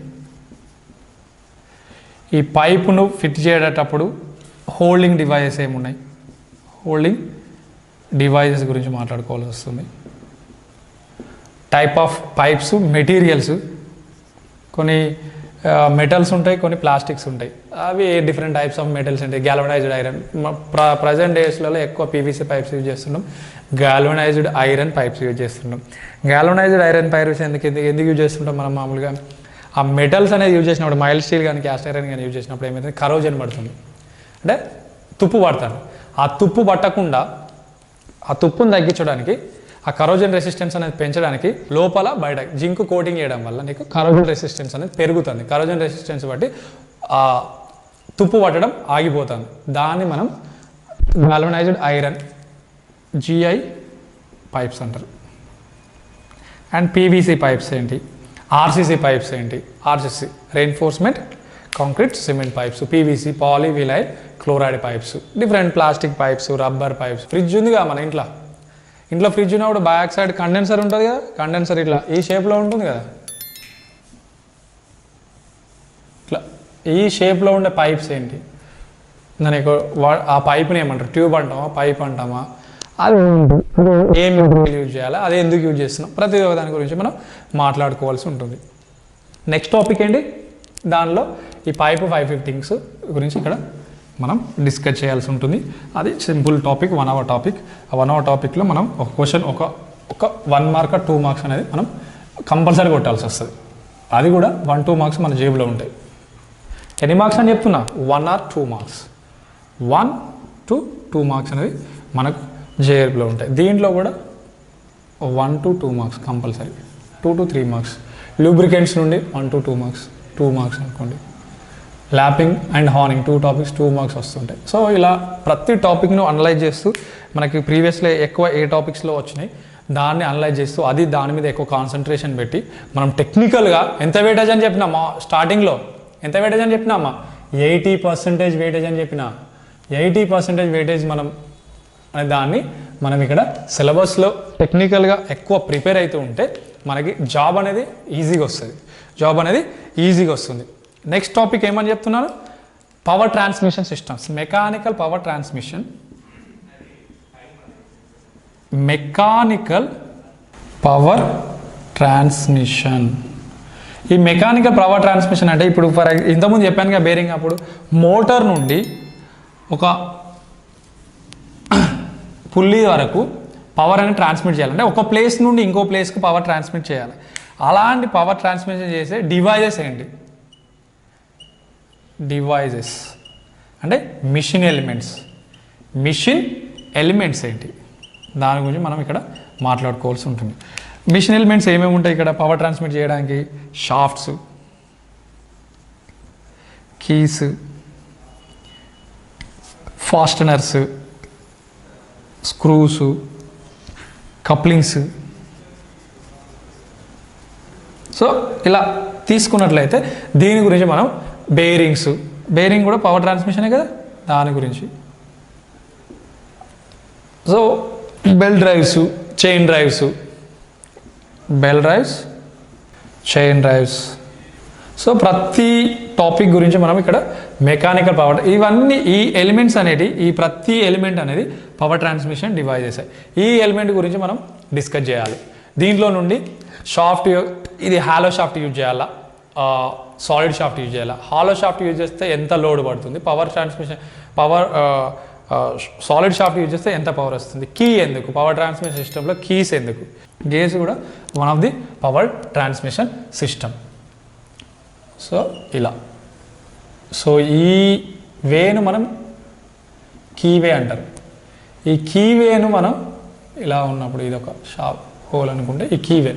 ఈ పైపును ఫిట్ చేసేటప్పుడు హోల్డింగ్ డివైజెస్ ఏమున్నాయి, హోల్డింగ్ డివైజెస్ గురించి మాట్లాడుకోవాల్సి వస్తుంది. టైప్ ఆఫ్ పైప్స్, మెటీరియల్స్, కొన్ని మెటల్స్ ఉంటాయి, కొన్ని ప్లాస్టిక్స్ ఉంటాయి. అవి డిఫరెంట్ టైప్స్ ఆఫ్ మెటల్స్ ఉంటాయి. గ్యాల్వనైజ్డ్ ఐరన్, ప్రజెంట్ డేస్లలో ఎక్కువ పీవీసీ పైప్స్ యూజ్ చేస్తున్నాం, గ్యాల్వనైజ్డ్ ఐరన్ పైప్స్ యూజ్ చేస్తున్నాం. గ్యాల్వనైజ్డ్ ఐరన్ పైప్స్ ఎందుకు యూజ్ చేస్తుంటాం మనం? మామూలుగా ఆ మెటల్స్ అనేది యూజ్ చేసినప్పుడు, మైల్డ్ స్టీల్ కానీ క్యాస్ట్ ఐరన్ కానీ యూజ్ చేసినప్పుడు ఏమైతే కరోజన్ పడుతుంది, అంటే తుప్పు పడతారు. ఆ తుప్పు పట్టకుండా, ఆ తుప్పును తగ్గించడానికి, ఆ కరోజన్ రెసిస్టెన్స్ అనేది పెంచడానికి లోపల బయట జింక్ కోటింగ్ చేయడం వల్ల నీకు కరోజన్ రెసిస్టెన్స్ అనేది పెరుగుతుంది. కరోజన్ రెసిస్టెన్స్ బట్టి ఆ తుప్పు పట్టడం ఆగిపోతుంది. దాన్ని మనం గాల్వనైజ్డ్ ఐరన్ జిఐ పైప్స్ అంటారు. అండ్ పీవీసీ పైప్స్ ఏంటి, ఆర్సీసీ పైప్స్ ఏంటి, RCC reinforcement concrete cement pipes, PVC polyvinyl chloride pipes, different plastic pipes, rubber pipes. Fridge ఉందిగా మన ఇంట్లో ఫ్రిడ్జ్ ఉన్నప్పుడు బ్యాక్ సైడ్ కండెన్సర్ ఉంటుంది కదా, కండెన్సర్ ఇట్లా ఈ షేప్లో ఉంటుంది కదా, ఇట్లా ఈ షేప్లో ఉండే పైప్స్ ఏంటి, దానికి ఆ పైప్ని ఏమంటారు, ట్యూబ్ అంటామా పైప్ అంటామా, అది ఏం యూజ్ చేయాలి, అది ఎందుకు యూజ్ చేస్తున్నాం, ప్రతి ఒక్క దాని గురించి మనం మాట్లాడుకోవాల్సి ఉంటుంది. నెక్స్ట్ టాపిక్ ఏంటి, దానిలో ఈ పైప్ 5 ఫిట్టింగ్స్ గురించి ఇక్కడ మనం డిస్కస్ చేయాల్సి ఉంటుంది. అది సింపుల్ టాపిక్, 1 అవర్ టాపిక్. ఆ 1 అవర్ టాపిక్లో మనం ఒక క్వశ్చన్ ఒక 1 మార్క్ 2 మార్క్స్ అనేది మనం కంపల్సరీ కొట్టాల్సి వస్తుంది. అది కూడా 1-2 మార్క్స్ మన జేబులో ఉంటాయి. ఎన్ని మార్క్స్ అని చెప్తున్నా, 1 or 2 మార్క్స్, 1 to 2 మార్క్స్ అనేది మనకు జేబులో ఉంటాయి. దీంట్లో కూడా 1 to 2 marks compulsory, 2 to 3 marks. Lubricants నుండి 1 to 2 మార్క్స్, 2 మార్క్స్ అనుకోండి. ల్యాపింగ్ అండ్ హార్నింగ్ 2 టాపిక్స్ 2 మార్క్స్ వస్తుంటాయి. సో ఇలా ప్రతి టాపిక్ను అనలైజ్ చేస్తూ, మనకి ప్రీవియస్లో ఎక్కువ ఏ టాపిక్స్లో వచ్చినాయి దాన్ని అనలైజ్ చేస్తూ, అది దాని మీద ఎక్కువ కాన్సన్ట్రేషన్ పెట్టి మనం టెక్నికల్గా ఎంత వెయిటేజ్ అని చెప్పినామా, స్టార్టింగ్లో ఎంత వెయిటేజ్ అని చెప్పినామా, 80% వెయిటేజ్ అని చెప్పిన, 80% వెయిటేజ్ మనం అనే దాన్ని మనం ఇక్కడ సిలబస్లో టెక్నికల్గా ఎక్కువ ప్రిపేర్ అవుతూ ఉంటే మనకి జాబ్ అనేది ఈజీగా వస్తుంది. నెక్స్ట్ టాపిక్ ఏమని చెప్తున్నాను, power transmission systems, mechanical power transmission. ఈ మెకానికల్ పవర్ ట్రాన్స్మిషన్ అంటే ఇప్పుడు ఇంతకుముందు చెప్పాను కదా, బేరింగ్ అప్పుడు మోటార్ నుండి ఒక పుల్లీ వరకు పవర్ అనేది ట్రాన్స్మిట్ చేయాలి. అంటే ఒక ప్లేస్ నుండి ఇంకో ప్లేస్కి పవర్ ట్రాన్స్మిట్ చేయాలి. అలాంటి పవర్ ట్రాన్స్మిషన్ చేసే డివైజెస్ ఏంటి, డివైజెస్ అంటే మిషన్ ఎలిమెంట్స్ ఏంటి, దాని గురించి మనం ఇక్కడ మాట్లాడుకోవాల్సి ఉంటుంది. మిషన్ ఎలిమెంట్స్ ఏమేమి ఉంటాయి ఇక్కడ పవర్ ట్రాన్స్మిట్ చేయడానికి, shafts, keys, fasteners, screws, couplings. So ఇలా తీసుకున్నట్లయితే దీని గురించి మనం బేరింగ్ కూడా పవర్ ట్రాన్స్మిషనే కదా, దాని గురించి. So bell drives, chain drives. So ప్రతి టాపిక్ గురించి మనం ఇక్కడ మెకానికల్ పవర్, ఇవన్నీ ఈ ఎలిమెంట్స్ అనేవి, ఈ ప్రతి ఎలిమెంట్ అనేది పవర్ ట్రాన్స్మిషన్ డివైజెస్. ఈ ఎలిమెంట్ గురించి మనం డిస్కస్ చేయాలి. దీంట్లో నుండి షాఫ్ట్, ఇది హాలో షాఫ్ట్ యూజ్ చేయాలా, సాలిడ్ షాఫ్ట్ యూజ్ చేయాలా, హాలో షాఫ్ట్ యూజ్ చేస్తే ఎంత లోడ్ పడుతుంది, సాలిడ్ షాఫ్ట్ యూజ్ చేస్తే ఎంత పవర్ వస్తుంది, కీ ఎందుకు, పవర్ ట్రాన్స్మిషన్ సిస్టంలో కీస్ ఎందుకు, గేర్స్ కూడా one of the power transmission system. So ఇలా, సో ఈ వేను మనం కీవే అంటారు. ఈ కీవేను మనం ఇలా ఉన్నప్పుడు ఇది ఒక హోల్ అనుకుంటే ఈ కీవే,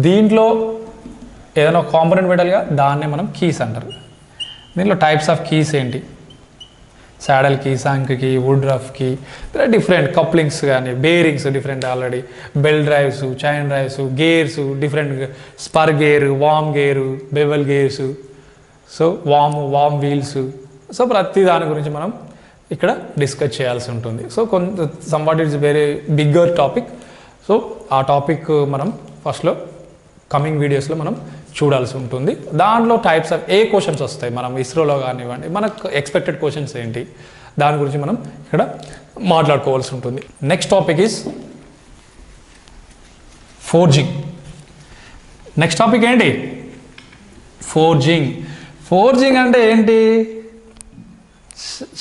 దీంట్లో ఏదైనా ఒక కాంపోనెంట్ పెట్టాలిగా, దాన్నే మనం కీస్ అంటారు. దీంట్లో టైప్స్ ఆఫ్ కీస్ ఏంటి, saddle key, sunk key, woodruff key, different couplings కానీ, bearings different already, belt drives, chain drives, gears different, spur gear, worm gear, bevel gears, so worm wheels. So ప్రతి దాని గురించి మనం ఇక్కడ discuss చేయాల్సి ఉంటుంది. So somewhat it's very bigger topic. So ఆ topic మనం ఫస్ట్లో కమింగ్ వీడియోస్లో మనం చూడాల్సి ఉంటుంది. దాంట్లో టైప్స్ ఆఫ్ ఏ క్వశ్చన్స్ వస్తాయి, మనం ఇస్రోలో కానివ్వండి, మనకు ఎక్స్పెక్టెడ్ క్వశ్చన్స్ ఏంటి, దాని గురించి మనం ఇక్కడ మాట్లాడుకోవాల్సి ఉంటుంది. Next topic is forging. Next topic ఏంటి, ఫోర్జింగ్ అంటే ఏంటి,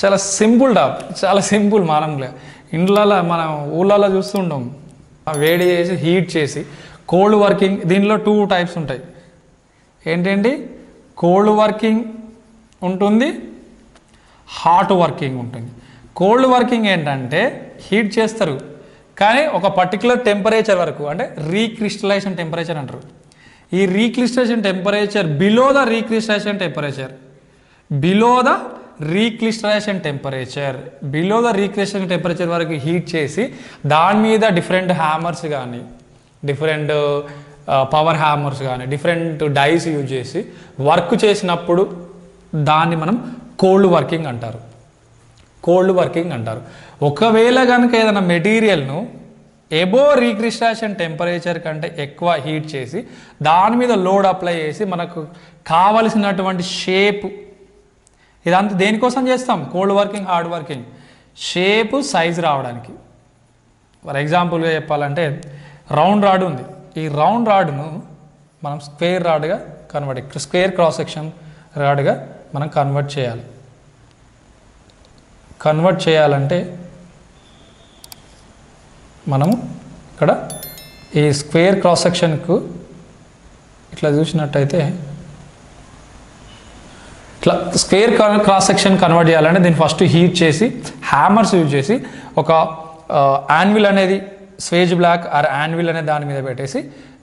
చాలా సింపుల్ టాపిక్, చాలా సింపుల్. మానంలో ఇండ్లలో మనం ఊళ్ళలో చూస్తుంటాం, వేడి చేసి హీట్ చేసి కోల్డ్ వర్కింగ్. దీనిలో 2 టైప్స్ ఉంటాయి. ఏంటండి, కోల్డ్ వర్కింగ్ ఉంటుంది, హాట్ వర్కింగ్ ఉంటుంది. కోల్డ్ వర్కింగ్ ఏంటంటే హీట్ చేస్తారు, కానీ ఒక పర్టికులర్ టెంపరేచర్ వరకు, అంటే రీక్రిస్టలైజేషన్ టెంపరేచర్ అంటారు. ఈ recrystallization temperature below the recrystallization temperature, below the recrystallization temperature వరకు హీట్ చేసి దాని మీద డిఫరెంట్ హ్యామర్స్ కానీ డిఫరెంట్ పవర్ హ్యామర్స్ కానీ డిఫరెంట్ డైస్ యూజ్ చేసి వర్క్ చేసినప్పుడు దాన్ని మనం కోల్డ్ వర్కింగ్ అంటారు. కోల్డ్ వర్కింగ్ అంటారు. ఒకవేళ కనుక ఏదైనా మెటీరియల్ను ఎబో రీక్రిస్టలైజేషన్ టెంపరేచర్ కంటే ఎక్కువ హీట్ చేసి దాని మీద లోడ్ అప్లై చేసి మనకు కావలసినటువంటి షేప్, ఇదంతా దేనికోసం చేస్తాం? Cold working, hard working, shape size రావడానికి. ఫర్ ఎగ్జాంపుల్గా చెప్పాలంటే రౌండ్ రాడ్ ఉంది. ఈ రౌండ్ రాడ్ను మనం స్క్వేర్ రాడ్గా స్క్వేర్ క్రాస్ సెక్షన్ రాడ్గా మనం కన్వర్ట్ చేయాలి. కన్వర్ట్ చేయాలంటే మనము ఇక్కడ ఈ స్క్వేర్ క్రాస్ సెక్షన్కు ఇట్లా చూసినట్టయితే ఇట్లా స్క్వేర్ క్రాస్ సెక్షన్ కన్వర్ట్ చేయాలంటే దీన్ని ఫస్ట్ హీట్ చేసి హ్యామర్స్ యూజ్ చేసి ఒక యాన్విల్ అనేది స్వేజ్ బ్లాక్ ఆర్ యాన్విల్ అనే దాని మీద పెట్టేసి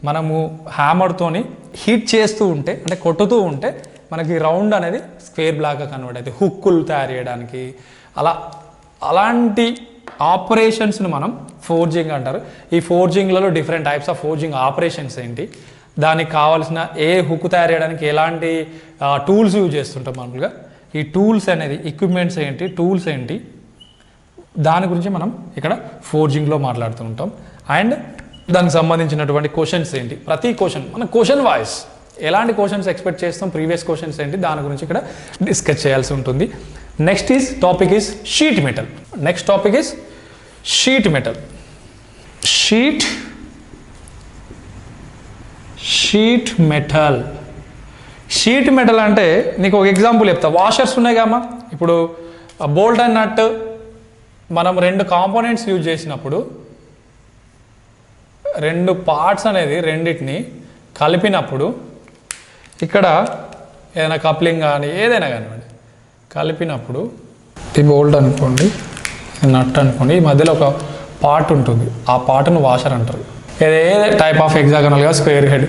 మనము హ్యామర్తోని హీట్ చేస్తూ ఉంటే అంటే కొట్టుతూ ఉంటే మనకి రౌండ్ అనేది స్క్వేర్ బ్లాక్గా కన్వర్ట్ అవుతాయి. హుక్కులు తయారు చేయడానికి అలాంటి ఆపరేషన్స్ని మనం ఫోర్జింగ్ అంటారు. ఈ ఫోర్జింగ్లలో different types of forging operations ఏంటి, దానికి కావాల్సిన ఏ హుక్ తయారు చేయడానికి ఎలాంటి టూల్స్ యూజ్ చేస్తుంటాం మామూలుగా, ఈ టూల్స్ అనేది ఎక్విప్మెంట్స్ ఏంటి, టూల్స్ ఏంటి, దాని గురించి మనం ఇక్కడ ఫోర్జింగ్లో మాట్లాడుతూ ఉంటాం. అండ్ దానికి సంబంధించినటువంటి క్వశ్చన్స్ ఏంటి, ప్రతి క్వశ్చన్ మన క్వశ్చన్ వాయిస్ ఎలాంటి క్వశ్చన్స్ ఎక్స్పెక్ట్ చేస్తాం, ప్రీవియస్ క్వశ్చన్స్ ఏంటి, దాని గురించి ఇక్కడ డిస్కస్ చేయాల్సి ఉంటుంది. Next topic is sheet metal. Next topic is sheet metal. Sheet metal అంటే నీకు ఒక ఎగ్జాంపుల్ చెప్తా. వాషర్స్ ఉన్నాయి కమ్మా, ఇప్పుడు బోల్ట్ అండ్ నట్ మనం రెండు కాంపోనెంట్స్ యూజ్ చేసినప్పుడు రెండు పార్ట్స్ అనేది రెండింటిని కలిపినప్పుడు ఇక్కడ ఏదైనా కప్లింగ్ కానీ ఏదైనా కానివ్వండి కలిపినప్పుడు ఈ బోల్ట్ అనుకోండి, నట్ అనుకోండి, ఈ మధ్యలో ఒక పార్ట్ ఉంటుంది, ఆ పార్ట్ను వాషర్ అంటారు. ఏ టైప్ ఆఫ్ హెక్సాగనల్గా స్క్వేర్ హెడ్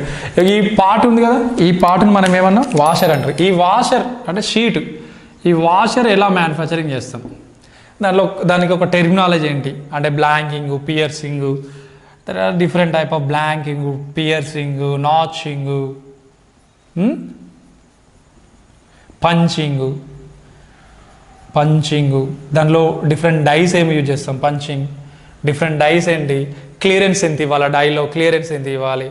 ఈ పార్ట్ ఉంది కదా, ఈ పార్ట్ని మనం ఏమన్నా వాషర్ అంటారు. ఈ వాషర్ అంటే షీట్, ఈ వాషర్ ఎలా మ్యానుఫ్యాక్చరింగ్ చేస్తాం, దానికి ఒక టెర్మినాలజీ ఏంటి అంటే blanking, piercing, different type of blanking, piercing, notching, punching, దానిలో డిఫరెంట్ డైస్ ఏమి యూజ్ చేస్తాం, పంచింగ్, డిఫరెంట్ డైస్ ఏంటి, క్లియరెన్స్ ఎంత ఇవ్వాలి, డైలో క్లియరెన్స్ ఎంత ఇవ్వాలి,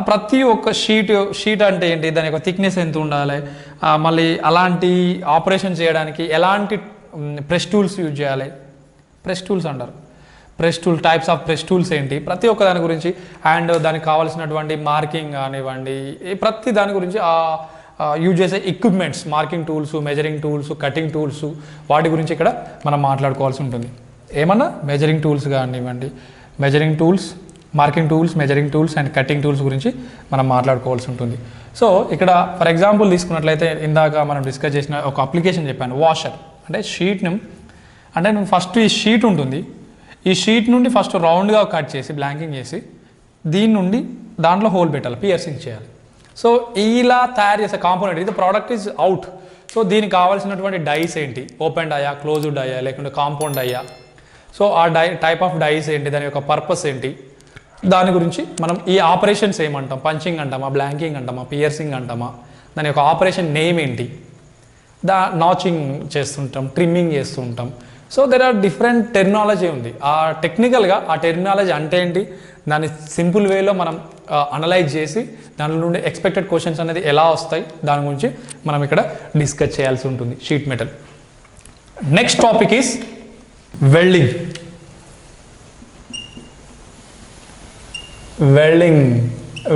ప్రతి ఒక్క షీట్ అంటే ఏంటి, దాని యొక్క థిక్నెస్ ఎంత ఉండాలి, మళ్ళీ అలాంటి ఆపరేషన్ చేయడానికి ఎలాంటి ప్రెస్ టూల్స్ యూజ్ చేయాలి, ప్రెస్ టూల్స్ అంటారు, press tool types of press tools ఏంటి, ప్రతి ఒక్క దాని గురించి, అండ్ దానికి కావాల్సినటువంటి మార్కింగ్ కానివ్వండి, ప్రతి దాని గురించి యూజ్ చేసే equipments, marking tools, measuring tools, cutting tools, వాటి గురించి ఇక్కడ మనం మాట్లాడుకోవాల్సి ఉంటుంది. ఏమన్నా మెజరింగ్ టూల్స్ కానివ్వండి, measuring tools, marking tools, measuring tools and cutting tools గురించి మనం మాట్లాడుకోవాల్సి ఉంటుంది. సో ఇక్కడ ఫర్ ఎగ్జాంపుల్ తీసుకున్నట్లయితే ఇందాక మనం డిస్కస్ చేసిన ఒక అప్లికేషన్ చెప్పాను, వాషర్ అంటే షీట్ను అంటే నువ్వు ఫస్ట్ ఈ షీట్ ఉంటుంది, ఈ షీట్ నుండి ఫస్ట్ రౌండ్గా కట్ చేసి బ్లాంకింగ్ చేసి దీని నుండి దాంట్లో హోల్ పెట్టాలి, పియర్సింగ్ చేయాలి. సో ఇలా తయారు చేసే కాంపోనెంట్ ఇది ప్రోడక్ట్ ఈజ్ అవుట్. సో దీనికి కావాల్సినటువంటి డైస్ ఏంటి, ఓపెన్ డయా, క్లోజ్డ్ డయా, లేకుంటే కాంపౌండ్ డయా, సో ఆ టైప్ ఆఫ్ డైస్ ఏంటి, దాని యొక్క పర్పస్ ఏంటి, దాని గురించి మనం ఈ ఆపరేషన్స్ ఏమంటాం, పంచింగ్ అంటామా, బ్లాంకింగ్ అంటామా, పియర్సింగ్ అంటామా, దాని యొక్క ఆపరేషన్ నేమ్ ఏంటి, నాచింగ్ చేస్తుంటాం, ట్రిమ్మింగ్ చేస్తూ ఉంటాం. So there are different terminology ఉంది. ఆ టెక్నికల్గా ఆ టెర్మినాలజీ అంటే ఏంటి, దాన్ని సింపుల్ వేలో మనం అనలైజ్ చేసి దాని నుండి ఎక్స్పెక్టెడ్ క్వశ్చన్స్ అనేది ఎలా వస్తాయి, దాని గురించి మనం ఇక్కడ డిస్కస్ చేయాల్సి ఉంటుంది. Sheet metal. Next topic is welding.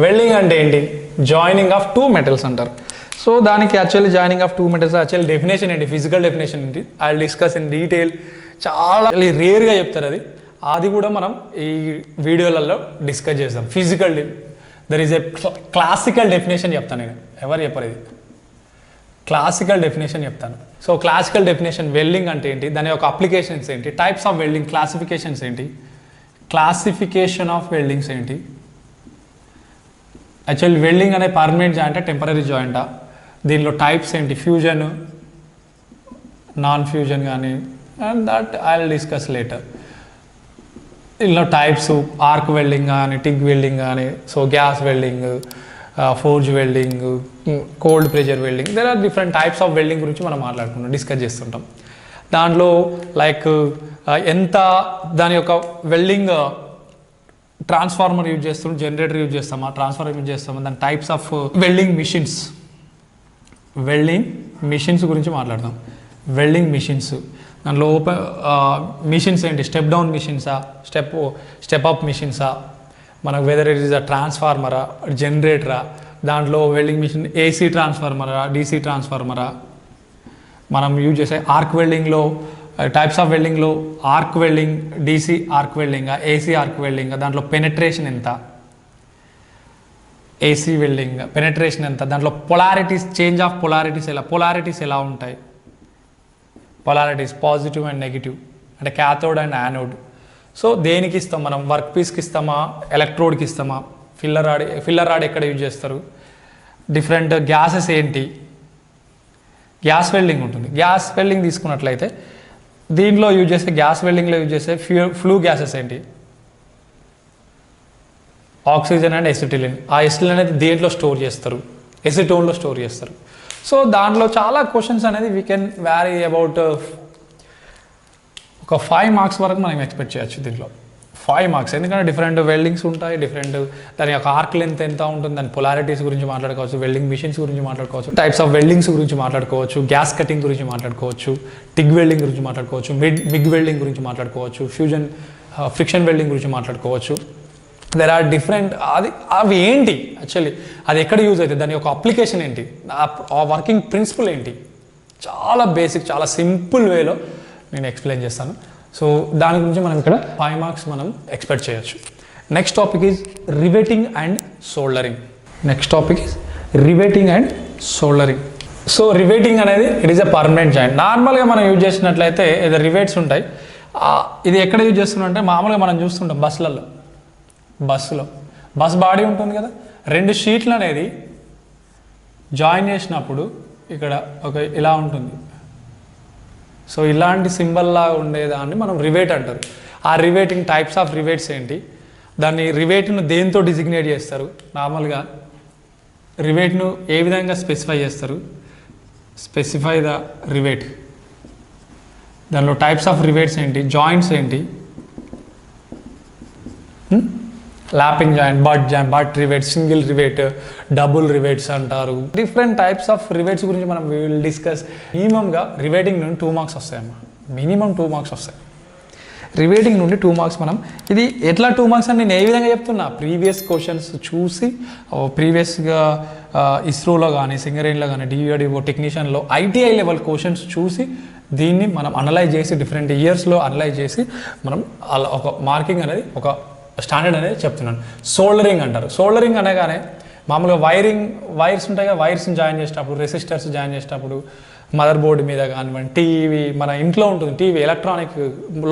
Welding అంటే ఏంటి, జాయినింగ్ ఆఫ్ టూ మెటల్స్ అంటారు. సో దానికి actually joining of two metals actually definition ఏంటి, ఫిజికల్ డెఫినేషన్ ఏంటి, I will discuss in detail. చాలా రేర్గా చెప్తారు అది కూడా మనం ఈ వీడియోలలో డిస్కస్ చేస్తాం. Physical there is a classical definition చెప్తాను నేను, ఎవరు చెప్పరు ఇది, క్లాసికల్ డెఫినేషన్ చెప్తాను. సో క్లాసికల్ డెఫినేషన్ వెల్డింగ్ అంటే ఏంటి, దాని యొక్క అప్లికేషన్స్ ఏంటి, టైప్స్ ఆఫ్ వెల్డింగ్, క్లాసిఫికేషన్స్ ఏంటి, క్లాసిఫికేషన్ ఆఫ్ వెల్డింగ్స్ ఏంటి, యాక్చువల్లీ వెల్డింగ్ అనే పర్మనెంట్ జాయింటా, టెంపరీ జాయింటా, దీనిలో టైప్స్ ఏంటి, ఫ్యూజన్, నాన్ ఫ్యూజన్ కానీ, and that I will discuss later. ఇలా టైప్స్ ఆర్క్ వెల్డింగ్ కానీ, టిగ్ వెల్డింగ్ కానీ, so gas welding, forge welding, cold pressure welding, there are different types of welding గురించి మనం మాట్లాడుకుంటాం, డిస్కస్ చేస్తుంటాం. దాంట్లో లైక్ ఎంత దాని యొక్క వెల్డింగ్ ట్రాన్స్ఫార్మర్ యూజ్ చేస్తాం, జనరేటర్ యూజ్ చేస్తామా, ట్రాన్స్ఫార్మర్ యూజ్ చేస్తామా, దాని టైప్స్ ఆఫ్ వెల్డింగ్ మిషన్స్ గురించి మాట్లాడతాం. వెల్డింగ్ మిషన్స్ దాంట్లో మిషన్స్ ఏంటి, స్టెప్ డౌన్ మిషన్సా, స్టెప్ అప్ మిషన్సా, మనకు వెదర్ ఇట్ ఈస్ అ ట్రాన్స్ఫార్మరా, జనరేటరా, దాంట్లో వెల్డింగ్ మిషన్ ఏసీ ట్రాన్స్ఫార్మరా, డీసీ ట్రాన్స్ఫార్మరా, మనం యూజ్ చేసే ఆర్క్ వెల్డింగ్లో టైప్స్ ఆఫ్ వెల్డింగ్లో arc welding, DC arc welding, AC arc welding, దాంట్లో పెనట్రేషన్ ఎంత, ఏసీ వెల్డింగ్ పెనట్రేషన్ ఎంత, దాంట్లో పొలారిటీస్, చేంజ్ ఆఫ్ పొలారిటీస్ ఎలా ఉంటాయి, పొలారిటీస్ పాజిటివ్ అండ్ నెగిటివ్, అంటే క్యాథోడ్ అండ్ యానోడ్. సో దేనికి ఇస్తాం మనం, వర్క్ పీస్కి ఇస్తామా, ఎలక్ట్రోడ్కి ఇస్తామా, ఫిల్లర్ రాడ్ ఎక్కడ యూజ్ చేస్తారు, డిఫరెంట్ గ్యాసెస్ ఏంటి, గ్యాస్ వెల్డింగ్ ఉంటుంది. గ్యాస్ వెల్డింగ్ తీసుకున్నట్లయితే దీంట్లో యూజ్ చేసే గ్యాస్ వెల్డింగ్లో యూజ్ చేసే ఫ్లూ గ్యాసెస్ ఏంటి, ఆక్సిజన్ అండ్ ఎసిటిలిన్. ఆ ఎసిటిలిన్ అనేది దేంట్లో స్టోర్ చేస్తారు, ఎసిటోన్లో స్టోర్ చేస్తారు. సో దాంట్లో చాలా క్వశ్చన్స్ అనేది వీ కెన్ వ్యారీ అబౌట్ ఒక 5 మార్క్స్ వరకు మనం ఎక్స్పెక్ట్ చేయొచ్చు దీంట్లో. 5 మార్క్స్, ఎందుకంటే డిఫరెంట్ వెల్డింగ్స్ ఉంటాయి, డిఫరెంట్ దాని యొక్క ఆర్క్ లెంత్ ఎంత ఉంటుంది, దాని పొలారిటీస్ గురించి మాట్లాడుకోవచ్చు, వెల్డింగ్ మిషన్స్ గురించి మాట్లాడుకోవచ్చు, టైప్స్ ఆఫ్ వెల్డింగ్స్ గురించి మాట్లాడుకోవచ్చు, గ్యాస్ కటింగ్ గురించి మాట్లాడుకోవచ్చు, టిగ్ వెల్డింగ్ గురించి మాట్లాడుకోవచ్చు, మిగ్ వెల్డింగ్ గురించి మాట్లాడుకోవచ్చు, ఫ్రిక్షన్ వెల్డింగ్ గురించి మాట్లాడుకోవచ్చు. దెర్ ఆర్ డిఫరెంట్, అవి ఏంటి యాక్చువల్లీ, అది ఎక్కడ యూజ్ అవుతుంది, దాని యొక్క అప్లికేషన్ ఏంటి, ఆ వర్కింగ్ ప్రిన్సిపల్ ఏంటి, చాలా బేసిక్, చాలా సింపుల్ వేలో నేను ఎక్స్ప్లెయిన్ చేస్తాను. సో దాని గురించి మనం ఇక్కడ 5 మార్క్స్ మనం ఎక్స్పెక్ట్ చేయొచ్చు. Next topic is riveting and soldering. So riveting అనేది it is a permanent joint. నార్మల్గా మనం యూజ్ చేసినట్లయితే ఏదో రివెట్స్ ఉంటాయి. ఇది ఎక్కడ యూజ్ చేస్తున్నాం అంటే మామూలుగా మనం చూస్తుంటాం బస్ బాడీ ఉంటుంది కదా, 2 షీట్లు అనేది జాయిన్ చేసినప్పుడు ఇక్కడ ఇలా ఉంటుంది. సో ఇలాంటి సింబల్ లాగా ఉండేదాన్ని మనం రివేట్ అంటారు. ఆ రివేటింగ్ టైప్స్ ఆఫ్ రివేట్స్ ఏంటి, దాన్ని రివేట్ను దేంతో డిజిగ్నేట్ చేస్తారు, నార్మల్గా రివేట్ను ఏ విధంగా స్పెసిఫై చేస్తారు, స్పెసిఫై ద రివేట్, దానిలో టైప్స్ ఆఫ్ రివేట్స్ ఏంటి, జాయింట్స్ ఏంటి, lapping joint, but rivet, single rivet, double rivets అంటారు. డిఫరెంట్ టైప్స్ ఆఫ్ రివేట్స్ గురించి మనం విల్ డిస్కస్. మినిమంగా రివేటింగ్ నుండి 2 మార్క్స్ వస్తాయమ్మా, మినిమం 2 మార్క్స్ వస్తాయి. రివేటింగ్ నుండి 2 మార్క్స్. మనం ఇది ఎట్లా 2 మార్క్స్ అని నేను ఏ విధంగా చెప్తున్నా, ప్రీవియస్ క్వశ్చన్స్ చూసి, ప్రీవియస్గా ఇస్రోలో కానీ, సింగరేణిలో కానీ, డిఆర్డిఓ టెక్నీషియన్లో ఐటీఐ లెవెల్ క్వశ్చన్స్ చూసి దీన్ని మనం అనలైజ్ చేసి, డిఫరెంట్ ఇయర్స్లో అనలైజ్ చేసి మనం అలా ఒక మార్కింగ్ అనేది, ఒక స్టాండర్డ్ అనేది చెప్తున్నాను. సోల్డరింగ్ అంటారు. సోల్డరింగ్ అనగానే మామూలుగా వైర్స్ ఉంటాయి కదా, వైర్స్ని జాయిన్ చేసేటప్పుడు, రెసిస్టర్స్ జాయిన్ చేసేటప్పుడు, మదర్ బోర్డు మీద కానివ్వండి, టీవీ మన ఇంట్లో ఉంటుంది, టీవీ ఎలక్ట్రానిక్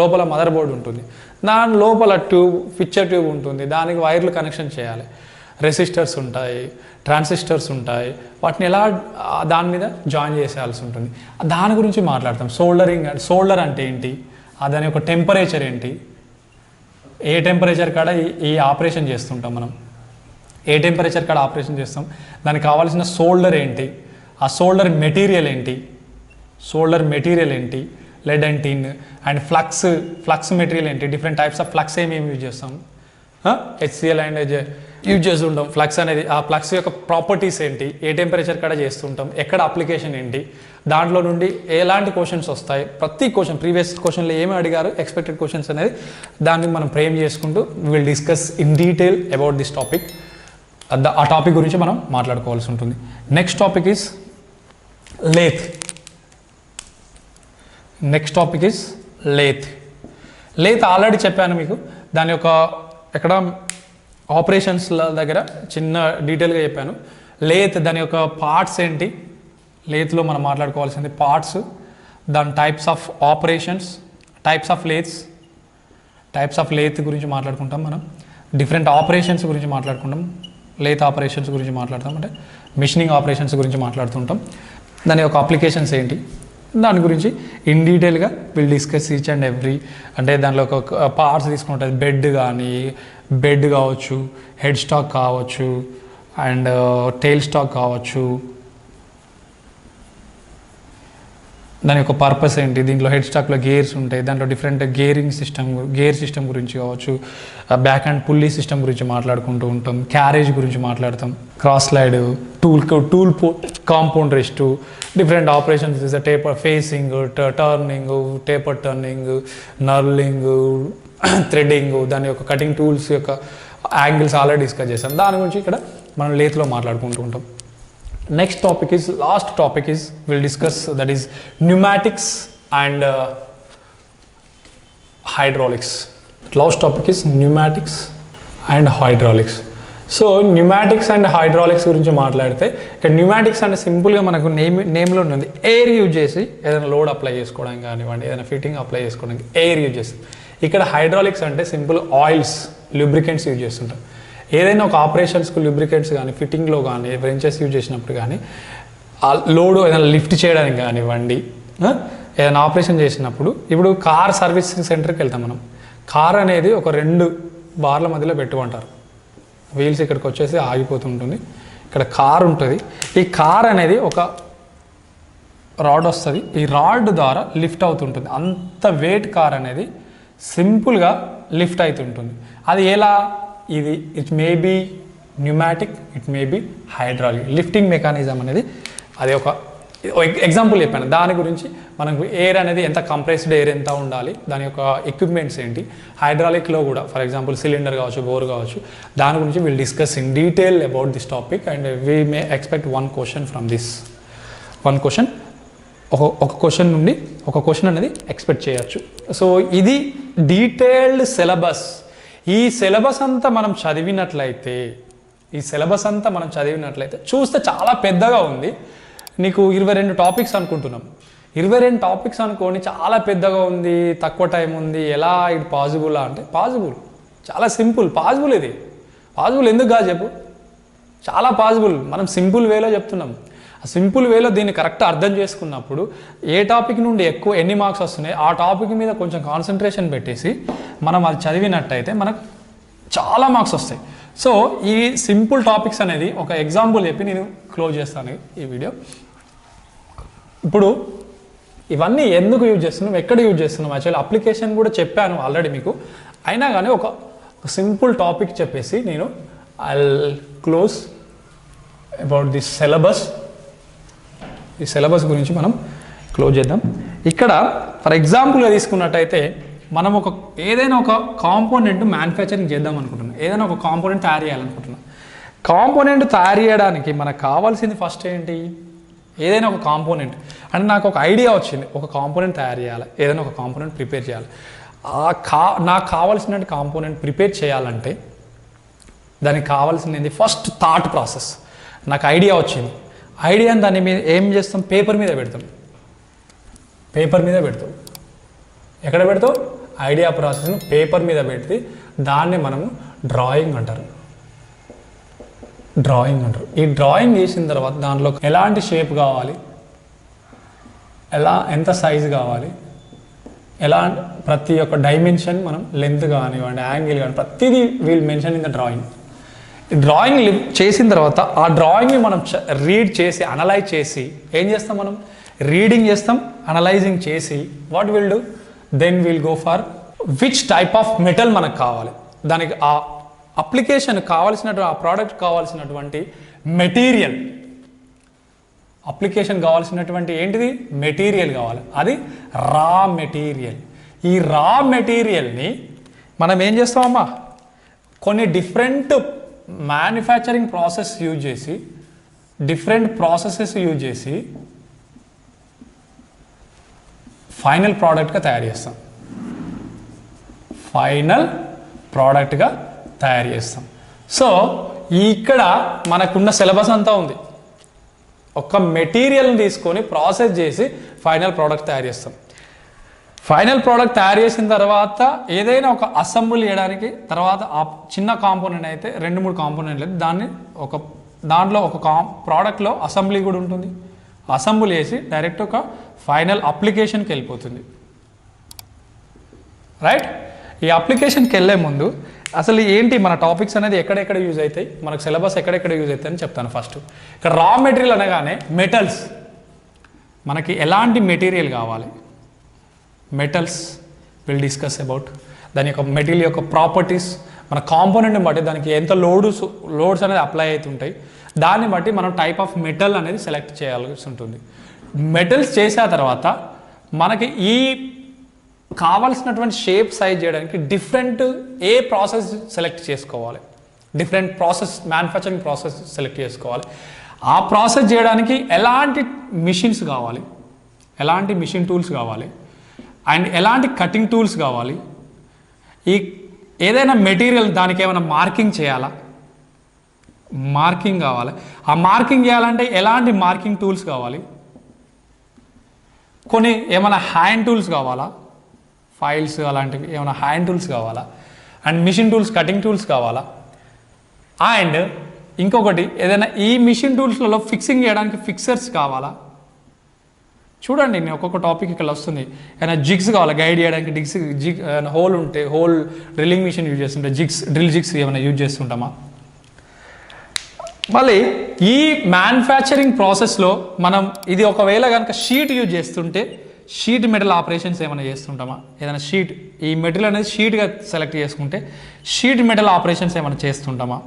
లోపల మదర్ బోర్డు ఉంటుంది, దాని లోపల పిక్చర్ ట్యూబ్ ఉంటుంది, దానికి వైర్లు కనెక్షన్ చేయాలి, రెసిస్టర్స్ ఉంటాయి, ట్రాన్సిస్టర్స్ ఉంటాయి, వాటిని ఎలా దాని మీద జాయిన్ చేసేయాల్సి ఉంటుంది. దాని గురించి మాట్లాడతాం. సోల్డర్ అంటే ఏంటి, దాని యొక్క టెంపరేచర్ ఏంటి, ఏ టెంపరేచర్ కాడ ఈ ఆపరేషన్ చేస్తుంటాం మనం, ఏ టెంపరేచర్ కాడ ఆపరేషన్ చేస్తాం, దానికి కావాల్సిన సోల్డర్ ఏంటి, ఆ సోల్డర్ మెటీరియల్ ఏంటి, lead and tin, and flux material ఏంటి, డిఫరెంట్ టైప్స్ ఆఫ్ ఫ్లక్స్ ఏమేమి యూజ్ చేస్తాం, HCl అండ్ యూజ్ చేస్తుంటాం. ఫ్లక్స్ అనేది, ఆ ఫ్లక్స్ యొక్క ప్రాపర్టీస్ ఏంటి, ఏ టెంపరేచర్ కాడ చేస్తుంటాం, ఎక్కడ అప్లికేషన్ ఏంటి, దాంట్లో నుండి ఎలాంటి క్వశ్చన్స్ వస్తాయి, ప్రతి క్వశ్చన్ ప్రీవియస్ క్వశ్చన్లో ఏమి అడిగారు, ఎక్స్పెక్టెడ్ క్వశ్చన్స్ అనేది దాన్ని మనం ఫ్రేమ్ చేసుకుంటూ will discuss in detail about this topic. ఆ టాపిక్ గురించి మనం మాట్లాడుకోవాల్సి ఉంటుంది. Next topic is lathe already చెప్పాను మీకు. దాని యొక్క ఎక్కడ ఆపరేషన్స్ల దగ్గర చిన్న డీటెయిల్గా చెప్పాను. దాని యొక్క పార్ట్స్ ఏంటి, లేత్లో మనం మాట్లాడుకోవాల్సింది పార్ట్స్, దాని types of operations, types of lathe గురించి మాట్లాడుకుంటాం మనం. డిఫరెంట్ ఆపరేషన్స్ గురించి మాట్లాడుకుంటాం. లేత్ ఆపరేషన్స్ గురించి మాట్లాడతాం, అంటే మిషనింగ్ ఆపరేషన్స్ గురించి మాట్లాడుతుంటాం. దాని యొక్క అప్లికేషన్స్ ఏంటి, దాని గురించి ఇన్ డీటెయిల్గా will discuss each and every. అంటే దాంట్లో ఒక పార్ట్స్ తీసుకుంటే బెడ్ కావచ్చు, హెడ్ స్టాక్ కావచ్చు, అండ్ టెయిల్ స్టాక్ కావచ్చు, దాని యొక్క పర్పస్ ఏంటి, దీంట్లో హెడ్ స్టాక్లో గేర్స్ ఉంటాయి, దాంట్లో డిఫరెంట్ గేర్ సిస్టమ్ గురించి కావచ్చు, బ్యాక్ అండ్ పుల్లీ సిస్టమ్ గురించి మాట్లాడుకుంటూ ఉంటాం, క్యారేజ్ గురించి మాట్లాడతాం, cross slide, tool compound rest, different operations, taper facing, turning, taper turning, knurling, threading, దాని యొక్క కటింగ్ టూల్స్ యొక్క యాంగిల్స్ ఆల్రెడీ డిస్కస్ చేస్తాం. దాని గురించి ఇక్కడ మనం లేత్లో మాట్లాడుకుంటూ ఉంటాం. Next topic is, last topic is, we'll discuss, that is pneumatics and hydraulics. Last topic is pneumatics and hydraulics. So pneumatics and hydraulics గురించి మాట్లాడితే ఇక్కడ న్యూమాటిక్స్ అంటే సింపుల్గా మనకు నేమ్లో ఉంది, ఎయిర్ యూజ్ చేసి ఏదైనా లోడ్ అప్లై చేసుకోవడానికి కానివ్వండి, ఏదైనా ఫిట్టింగ్ అప్లై చేసుకోవడానికి ఎయిర్ యూజ్ చేస్తుంది. ఇక్కడ హైడ్రాలిక్స్ అంటే సింపుల్ ఆయిల్స్, లూబ్రికెంట్స్ యూజ్ చేస్తుంటాం. ఏదైనా ఒక ఆపరేషన్స్కు లూబ్రికెంట్స్ కానీ, ఫిట్టింగ్లో కానీ, వ్రెంచెస్ యూజ్ చేసినప్పుడు కానీ, ఆ లోడ్ ఏదైనా లిఫ్ట్ చేయడానికి కానివ్వండి, ఏదైనా ఆపరేషన్ చేసినప్పుడు, ఇప్పుడు కార్ సర్వీసింగ్ సెంటర్కి వెళ్తాం మనం. కార్ అనేది ఒక 2 బార్ల మధ్యలో పెట్టుకుంటారు, వీల్స్ ఇక్కడికి వచ్చేసి ఆగిపోతుంటుంది, ఇక్కడ కార్ ఉంటుంది. ఈ కార్ అనేది ఒక రాడ్ వస్తుంది, ఈ రాడ్ ద్వారా లిఫ్ట్ అవుతుంటుంది. అంత వెయిట్ కార్ అనేది సింపుల్గా లిఫ్ట్ అవుతుంటుంది. అది ఎలా? It may be pneumatic, it may be hydraulic. Lifting mechanism అనేది అది ఒక ఎగ్జాంపుల్ చెప్పాను. దాని గురించి మనకు ఎయిర్ అనేది ఎంత కంప్రెస్డ్ ఎయిర్ ఎంత ఉండాలి, దాని యొక్క ఎక్విప్మెంట్స్ ఏంటి, హైడ్రాలిక్లో కూడా ఫర్ ఎగ్జాంపుల్ సిలిండర్ కావచ్చు, బోర్ కావచ్చు, దాని గురించి will discuss in detail about this topic. And we may expect 1 question from this. 1 question, ఒక క్వశ్చన్ నుండి ఒక క్వశ్చన్ అనేది ఎక్స్పెక్ట్ చేయొచ్చు. సో ఇది డీటెయిల్డ్ సిలబస్. ఈ సిలబస్ అంతా మనం చదివినట్లయితే చూస్తే చాలా పెద్దగా ఉంది. నీకు 22 టాపిక్స్ అనుకుంటున్నాం. 22 టాపిక్స్ అనుకోని చాలా పెద్దగా ఉంది, తక్కువ టైం ఉంది, ఎలా ఇది పాసిబులా అంటే పాసిబుల్, చాలా సింపుల్. పాసిబుల్, ఇది పాసిబుల్ ఎందుకు కాదు చెప్పు, చాలా పాసిబుల్. మనం సింపుల్ వేలో చెప్తున్నాం. ఆ సింపుల్ వేలో దీన్ని కరెక్ట్ అర్థం చేసుకున్నప్పుడు ఏ టాపిక్ నుండి ఎక్కువ ఎన్ని మార్క్స్ వస్తున్నాయి, ఆ టాపిక్ మీద కొంచెం కాన్సన్ట్రేషన్ పెట్టేసి మనం అది చదివినట్టయితే మనకు చాలా మార్క్స్ వస్తాయి. సో ఈ సింపుల్ టాపిక్స్ అనేది ఒక ఎగ్జాంపుల్ చెప్పి నేను క్లోజ్ చేస్తాను ఈ వీడియో. ఇప్పుడు ఇవన్నీ ఎందుకు యూజ్ చేస్తున్నాం, ఎక్కడ యూజ్ చేస్తున్నాం, యాక్చువల్లీ అప్లికేషన్ కూడా చెప్పాను ఆల్రెడీ మీకు. అయినా కానీ ఒక సింపుల్ టాపిక్ చెప్పేసి నేను I close about this syllabus. ఈ సిలబస్ గురించి మనం క్లోజ్ చేద్దాం. ఇక్కడ ఫర్ ఎగ్జాంపుల్గా తీసుకున్నట్టయితే మనం ఏదైనా ఒక కాంపోనెంట్ మ్యానుఫ్యాక్చరింగ్ చేద్దాం అనుకుంటున్నాం, ఏదైనా ఒక కాంపోనెంట్ తయారు చేయాలనుకుంటున్నాం. కాంపోనెంట్ తయారు చేయడానికి మనకు కావాల్సింది ఫస్ట్ ఏంటి, ఏదైనా ఒక కాంపోనెంట్. అంటే నాకు ఒక ఐడియా వచ్చింది, ఒక కాంపోనెంట్ తయారు చేయాలి, ఏదైనా ఒక కాంపోనెంట్ ప్రిపేర్ చేయాలి. నాకు కావాల్సిన కాంపోనెంట్ ప్రిపేర్ చేయాలంటే దానికి కావాల్సింది ఫస్ట్ థాట్ ప్రాసెస్. నాకు ఐడియా వచ్చింది, ఐడియాని దాని మీద ఏం చేస్తాం, పేపర్ మీద పెడతాం. ఎక్కడ పెడతావు? ఐడియా ప్రాసెస్ను పేపర్ మీద పెడితే దాన్ని మనము డ్రాయింగ్ అంటారు. ఈ డ్రాయింగ్ చేసిన తర్వాత దాంట్లో ఎలాంటి షేప్ కావాలి, ఎంత సైజు కావాలి, ప్రతి ఒక్క డైమెన్షన్, మనం లెంత్ కానివ్వండి, యాంగిల్ కానీ ప్రతిదీ will mention in the drawing. Drawing చేసిన తర్వాత ఆ డ్రాయింగ్ని మనం రీడ్ చేసి అనలైజ్ చేసి ఏం చేస్తాం, మనం రీడింగ్ చేస్తాం, అనలైజింగ్ చేసి what will do, then will go for which type of metal మనకు కావాలి, దానికి ఆ అప్లికేషన్ కావాల్సినటువంటి, ఆ ప్రోడక్ట్ కావాల్సినటువంటి మెటీరియల్, అప్లికేషన్ కావాల్సినటువంటి ఏంటిది మెటీరియల్ కావాలి, అది రా మెటీరియల్. ఈ రా మెటీరియల్ని మనం ఏం చేస్తామమ్మా, కొన్ని డిఫరెంట్ మ్యానుఫ్యాక్చరింగ్ ప్రాసెస్ యూజ్ చేసి, డిఫరెంట్ ప్రాసెసెస్ యూజ్ చేసి ఫైనల్ ప్రోడక్ట్గా తయారు చేస్తాం. సో ఇక్కడ మనకున్న సిలబస్ అంతా ఉంది. ఒక మెటీరియల్ని తీసుకొని ప్రాసెస్ చేసి ఫైనల్ ప్రోడక్ట్ తయారు చేస్తాం. ఫైనల్ ప్రోడక్ట్ తయారు చేసిన తర్వాత ఏదైనా ఒక అసెంబుల్ చేయడానికి, తర్వాత ఆ చిన్న కాంపోనెంట్ అయితే 2-3 కాంపోనెంట్లు అయితే దాంట్లో ఒక ప్రోడక్ట్లో అసెంబ్లీ కూడా ఉంటుంది, అసెంబుల్ చేసి డైరెక్ట్ ఒక ఫైనల్ అప్లికేషన్కి వెళ్ళిపోతుంది. రైట్? ఈ అప్లికేషన్కి వెళ్ళే ముందు అసలు ఏంటి మన టాపిక్స్ అనేది ఎక్కడెక్కడ యూజ్ అవుతాయి, మనకు సిలబస్ ఎక్కడెక్కడ యూజ్ అవుతాయి అని చెప్తాను. ఫస్ట్ ఇక్కడ రా మెటీరియల్ అనగానే మెటల్స్, మనకి ఎలాంటి మెటీరియల్ కావాలి, మెటల్స్ విల్ డిస్కస్ అబౌట్ దాని యొక్క మెటీరియల్ యొక్క ప్రాపర్టీస్, మన కాంపోనెంట్ని బట్టి దానికి ఎంత లోడ్స్ అనేది అప్లై అవుతుంటాయి, దాన్ని బట్టి మనం టైప్ ఆఫ్ మెటల్ అనేది సెలెక్ట్ చేయాల్సి ఉంటుంది. మెటల్స్ చేసిన తర్వాత మనకి ఈ కావాల్సినటువంటి షేప్ సైజ్ చేయడానికి డిఫరెంట్ ప్రాసెస్ సెలెక్ట్ చేసుకోవాలి, different process manufacturing process select చేసుకోవాలి. ఆ ప్రాసెస్ చేయడానికి ఎలాంటి మిషన్స్ కావాలి, ఎలాంటి మిషన్ టూల్స్ కావాలి, అండ్ ఎలాంటి కటింగ్ టూల్స్ కావాలి, ఈ ఏదైనా మెటీరియల్ దానికి ఏమైనా మార్కింగ్ చేయాలా, మార్కింగ్ కావాలి, ఆ మార్కింగ్ చేయాలంటే ఎలాంటి మార్కింగ్ టూల్స్ కావాలి, కొన్ని ఏమైనా హ్యాండ్ టూల్స్ కావాలా, ఫైల్స్ అలాంటివి ఏమైనా హ్యాండ్ టూల్స్ కావాలా, and machine tools cutting tools కావాలా, అండ్ ఇంకొకటి ఏదైనా ఈ మిషన్ టూల్స్లలో ఫిక్సింగ్ చేయడానికి ఫిక్సర్స్ కావాలా. చూడండి నేను ఒక్కొక్క టాపిక్ ఇక్కడ వస్తుంది. ఏమైనా జిగ్స్ కావాలా గైడ్ చేయడానికి, జిగ్ హోల్ ఉంటే హోల్ డ్రిల్లింగ్ మిషన్ యూజ్ చేస్తుంటే డ్రిల్ జిగ్స్ ఏమైనా యూజ్ చేస్తుంటామా. మళ్ళీ ఈ మ్యానుఫ్యాక్చరింగ్ ప్రాసెస్లో మనం ఇది ఒకవేళ కనుక షీట్ యూజ్ చేస్తుంటే షీట్ మెటల్ ఆపరేషన్స్ ఏమైనా చేస్తుంటామా, ఏదైనా షీట్ ఈ మెటీరియల్ అనేది షీట్గా సెలెక్ట్ చేసుకుంటే షీట్ మెటల్ ఆపరేషన్స్ ఏమైనా చేస్తుంటామా.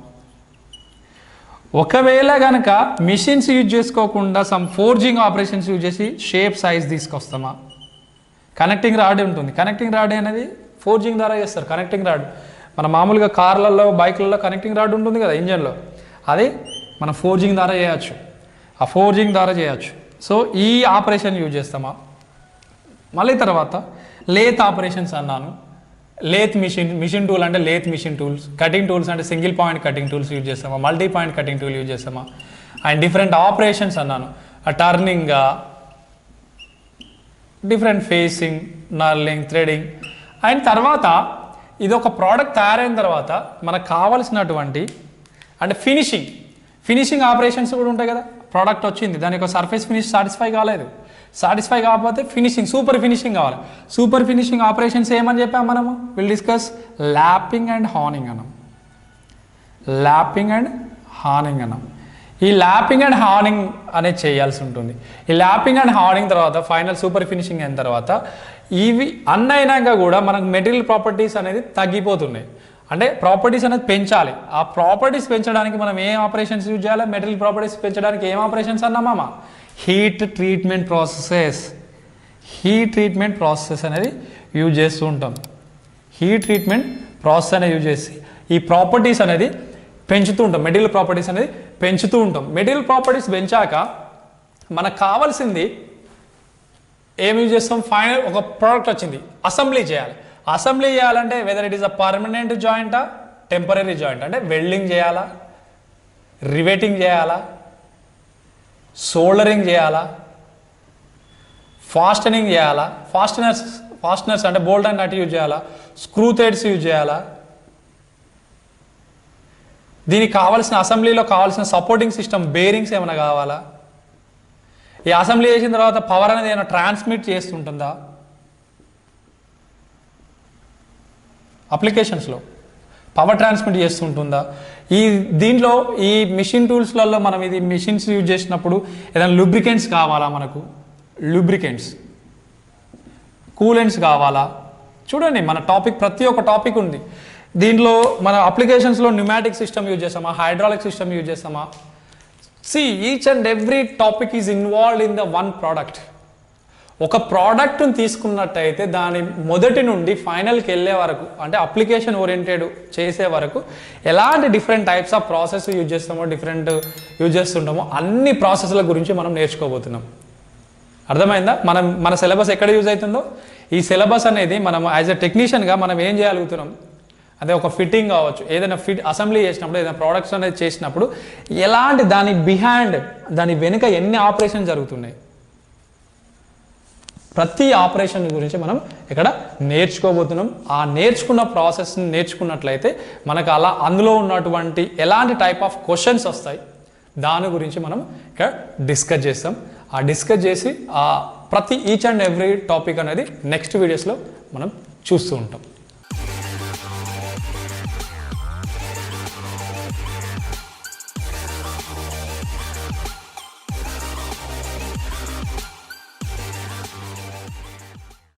ఒకవేళ కనుక మిషన్స్ యూజ్ చేసుకోకుండా సమ్ ఫోర్జింగ్ ఆపరేషన్స్ యూజ్ చేసి షేప్ సైజ్ తీసుకొస్తామా. కనెక్టింగ్ రాడ్ ఉంటుంది, కనెక్టింగ్ రాడ్ అనేది ఫోర్జింగ్ ద్వారా చేస్తారు. కనెక్టింగ్ రాడ్ మన మామూలుగా కార్లలో బైక్లలో కనెక్టింగ్ రాడ్ ఉంటుంది కదా ఇంజన్లో, అది మనం ఫోర్జింగ్ ద్వారా చేయొచ్చు, ఆ ఫోర్జింగ్ ద్వారా చేయొచ్చు. సో ఈ ఆపరేషన్ యూజ్ చేస్తామా. మళ్ళీ తర్వాత లేత్ ఆపరేషన్స్ అన్నాను, లేత్ మిషన్ టూల్ అంటే lathe machine tools, cutting tools అంటే single point cutting tools use చేస్తామా, multi point cutting tool use చేస్తామా, అండ్ డిఫరెంట్ ఆపరేషన్స్ అన్నాను, turning, different facing, knurling, threading. And తర్వాత ఇది ఒక ప్రోడక్ట్ తయారైన తర్వాత మనకు కావాల్సినటువంటి అంటే ఫినిషింగ్ ఆపరేషన్స్ కూడా ఉంటాయి కదా. ప్రోడక్ట్ వచ్చింది, దాని యొక్క సర్ఫేస్ ఫినిష్ సాటిస్ఫై కాకపోతే ఫినిషింగ్, సూపర్ ఫినిషింగ్ కావాలి. సూపర్ ఫినిషింగ్ ఆపరేషన్స్ ఏమని చెప్పాము మనము, will discuss lapping and honing అన్నాం. ల్యాపింగ్ అండ్ హార్నింగ్ అన్నాం. ఈ ల్యాపింగ్ అండ్ హార్నింగ్ అనేది చేయాల్సి ఉంటుంది. ఈ ల్యాపింగ్ అండ్ హార్నింగ్ తర్వాత ఫైనల్ సూపర్ ఫినిషింగ్ అయిన తర్వాత ఇవి అన్నైనాక కూడా మనకు మెటీరియల్ ప్రాపర్టీస్ అనేది తగ్గిపోతున్నాయి. అంటే ప్రాపర్టీస్ అనేది పెంచాలి. ఆ ప్రాపర్టీస్ పెంచడానికి మనం ఏం ఆపరేషన్స్ యూజ్ చేయాలి, మెటీరియల్ ప్రాపర్టీస్ పెంచడానికి ఏం ఆపరేషన్స్ అన్నామా, హీట్ ట్రీట్మెంట్ ప్రాసెస్ అనేది యూజ్ చేస్తూ ఉంటాం. హీట్ ట్రీట్మెంట్ ప్రాసెస్ అనేది యూజ్ చేసి ఈ ప్రాపర్టీస్ అనేది పెంచుతూ ఉంటాం, మెటీరియల్ ప్రాపర్టీస్ అనేది పెంచుతూ ఉంటాం. మెటీరియల్ ప్రాపర్టీస్ పెంచాక మనకు కావాల్సింది ఏమి యూజ్ చేస్తాం, ఫైనల్ ఒక ప్రోడక్ట్ వచ్చింది, అసెంబ్లీ చేయాలి. అసెంబ్లీ చేయాలంటే whether it is a permanent జాయింటా టెంపరీ జాయింట్, అంటే వెల్డింగ్ చేయాలా, రివెటింగ్ చేయాలా, సోల్డరింగ్ చేయాలా, ఫాస్టనింగ్ చేయాలా, ఫాస్టనర్స్ అంటే బోల్ట్ అండ్ నట్ యూజ్ చేయాలా, స్క్రూ థ్రెడ్స్ యూజ్ చేయాలా, దీనికి కావాల్సిన అసెంబ్లీలో కావాల్సిన సపోర్టింగ్ సిస్టమ్ బేరింగ్స్ ఏమైనా కావాలా, ఈ అసెంబ్లీ చేసిన తర్వాత పవర్ అనేది ఏమైనా ట్రాన్స్మిట్ చేస్తుంటుందా, అప్లికేషన్స్లో పవర్ ట్రాన్స్మిట్ చేస్తుంటుందా. దీంట్లో ఈ మిషన్ టూల్స్లలో మనం ఇది మిషన్స్ యూజ్ చేసినప్పుడు ఏదైనా లూబ్రికెంట్స్ కావాలా, మనకు లూబ్రికెంట్స్, కూలెంట్స్ కావాలా. చూడండి మన టాపిక్ ప్రతి ఒక్క టాపిక్ ఉంది దీంట్లో. మన అప్లికేషన్స్లో న్యూమాటిక్ సిస్టమ్ యూజ్ చేస్తామా, హైడ్రాలిక్ సిస్టమ్ యూజ్ చేస్తామా. Each and every topic is involved in the one product. ఒక ప్రోడక్ట్ని తీసుకున్నట్టయితే దాని మొదటి నుండి ఫైనల్కి వెళ్ళే వరకు, అంటే అప్లికేషన్ ఓరియంటెడ్ చేసే వరకు ఎలాంటి different types of process use చేస్తామో, డిఫరెంట్ యూజ్ చేస్తుంటామో అన్ని ప్రాసెస్ల గురించి మనం నేర్చుకోబోతున్నాం. అర్థమైందా? మన సిలబస్ ఎక్కడ యూజ్ అవుతుందో ఈ సిలబస్ అనేది మనం యాజ్ ఎ టెక్నీషియన్గా మనం ఏం చేయగలుగుతున్నాం, అదే ఒక ఫిట్టింగ్ కావచ్చు, ఏదైనా అసెంబ్లీ చేసినప్పుడు, ఏదైనా ప్రోడక్ట్స్ అనేది చేసినప్పుడు ఎలాంటి దాని వెనుక ఎన్ని ఆపరేషన్ జరుగుతున్నాయి, ప్రతి ఆపరేషన్ గురించి మనం ఇక్కడ నేర్చుకోబోతున్నాం. ఆ నేర్చుకున్న ప్రాసెస్ని నేర్చుకున్నట్లయితే మనకు అందులో ఉన్నటువంటి ఎలాంటి టైప్ ఆఫ్ క్వశ్చన్స్ వస్తాయి దాని గురించి మనం ఇక్కడ డిస్కస్ చేస్తాం. డిస్కస్ చేసి ప్రతి ఈచ్ అండ్ ఎవ్రీ టాపిక్ అనేది నెక్స్ట్ వీడియోస్లో మనం చూస్తూ ఉంటాం.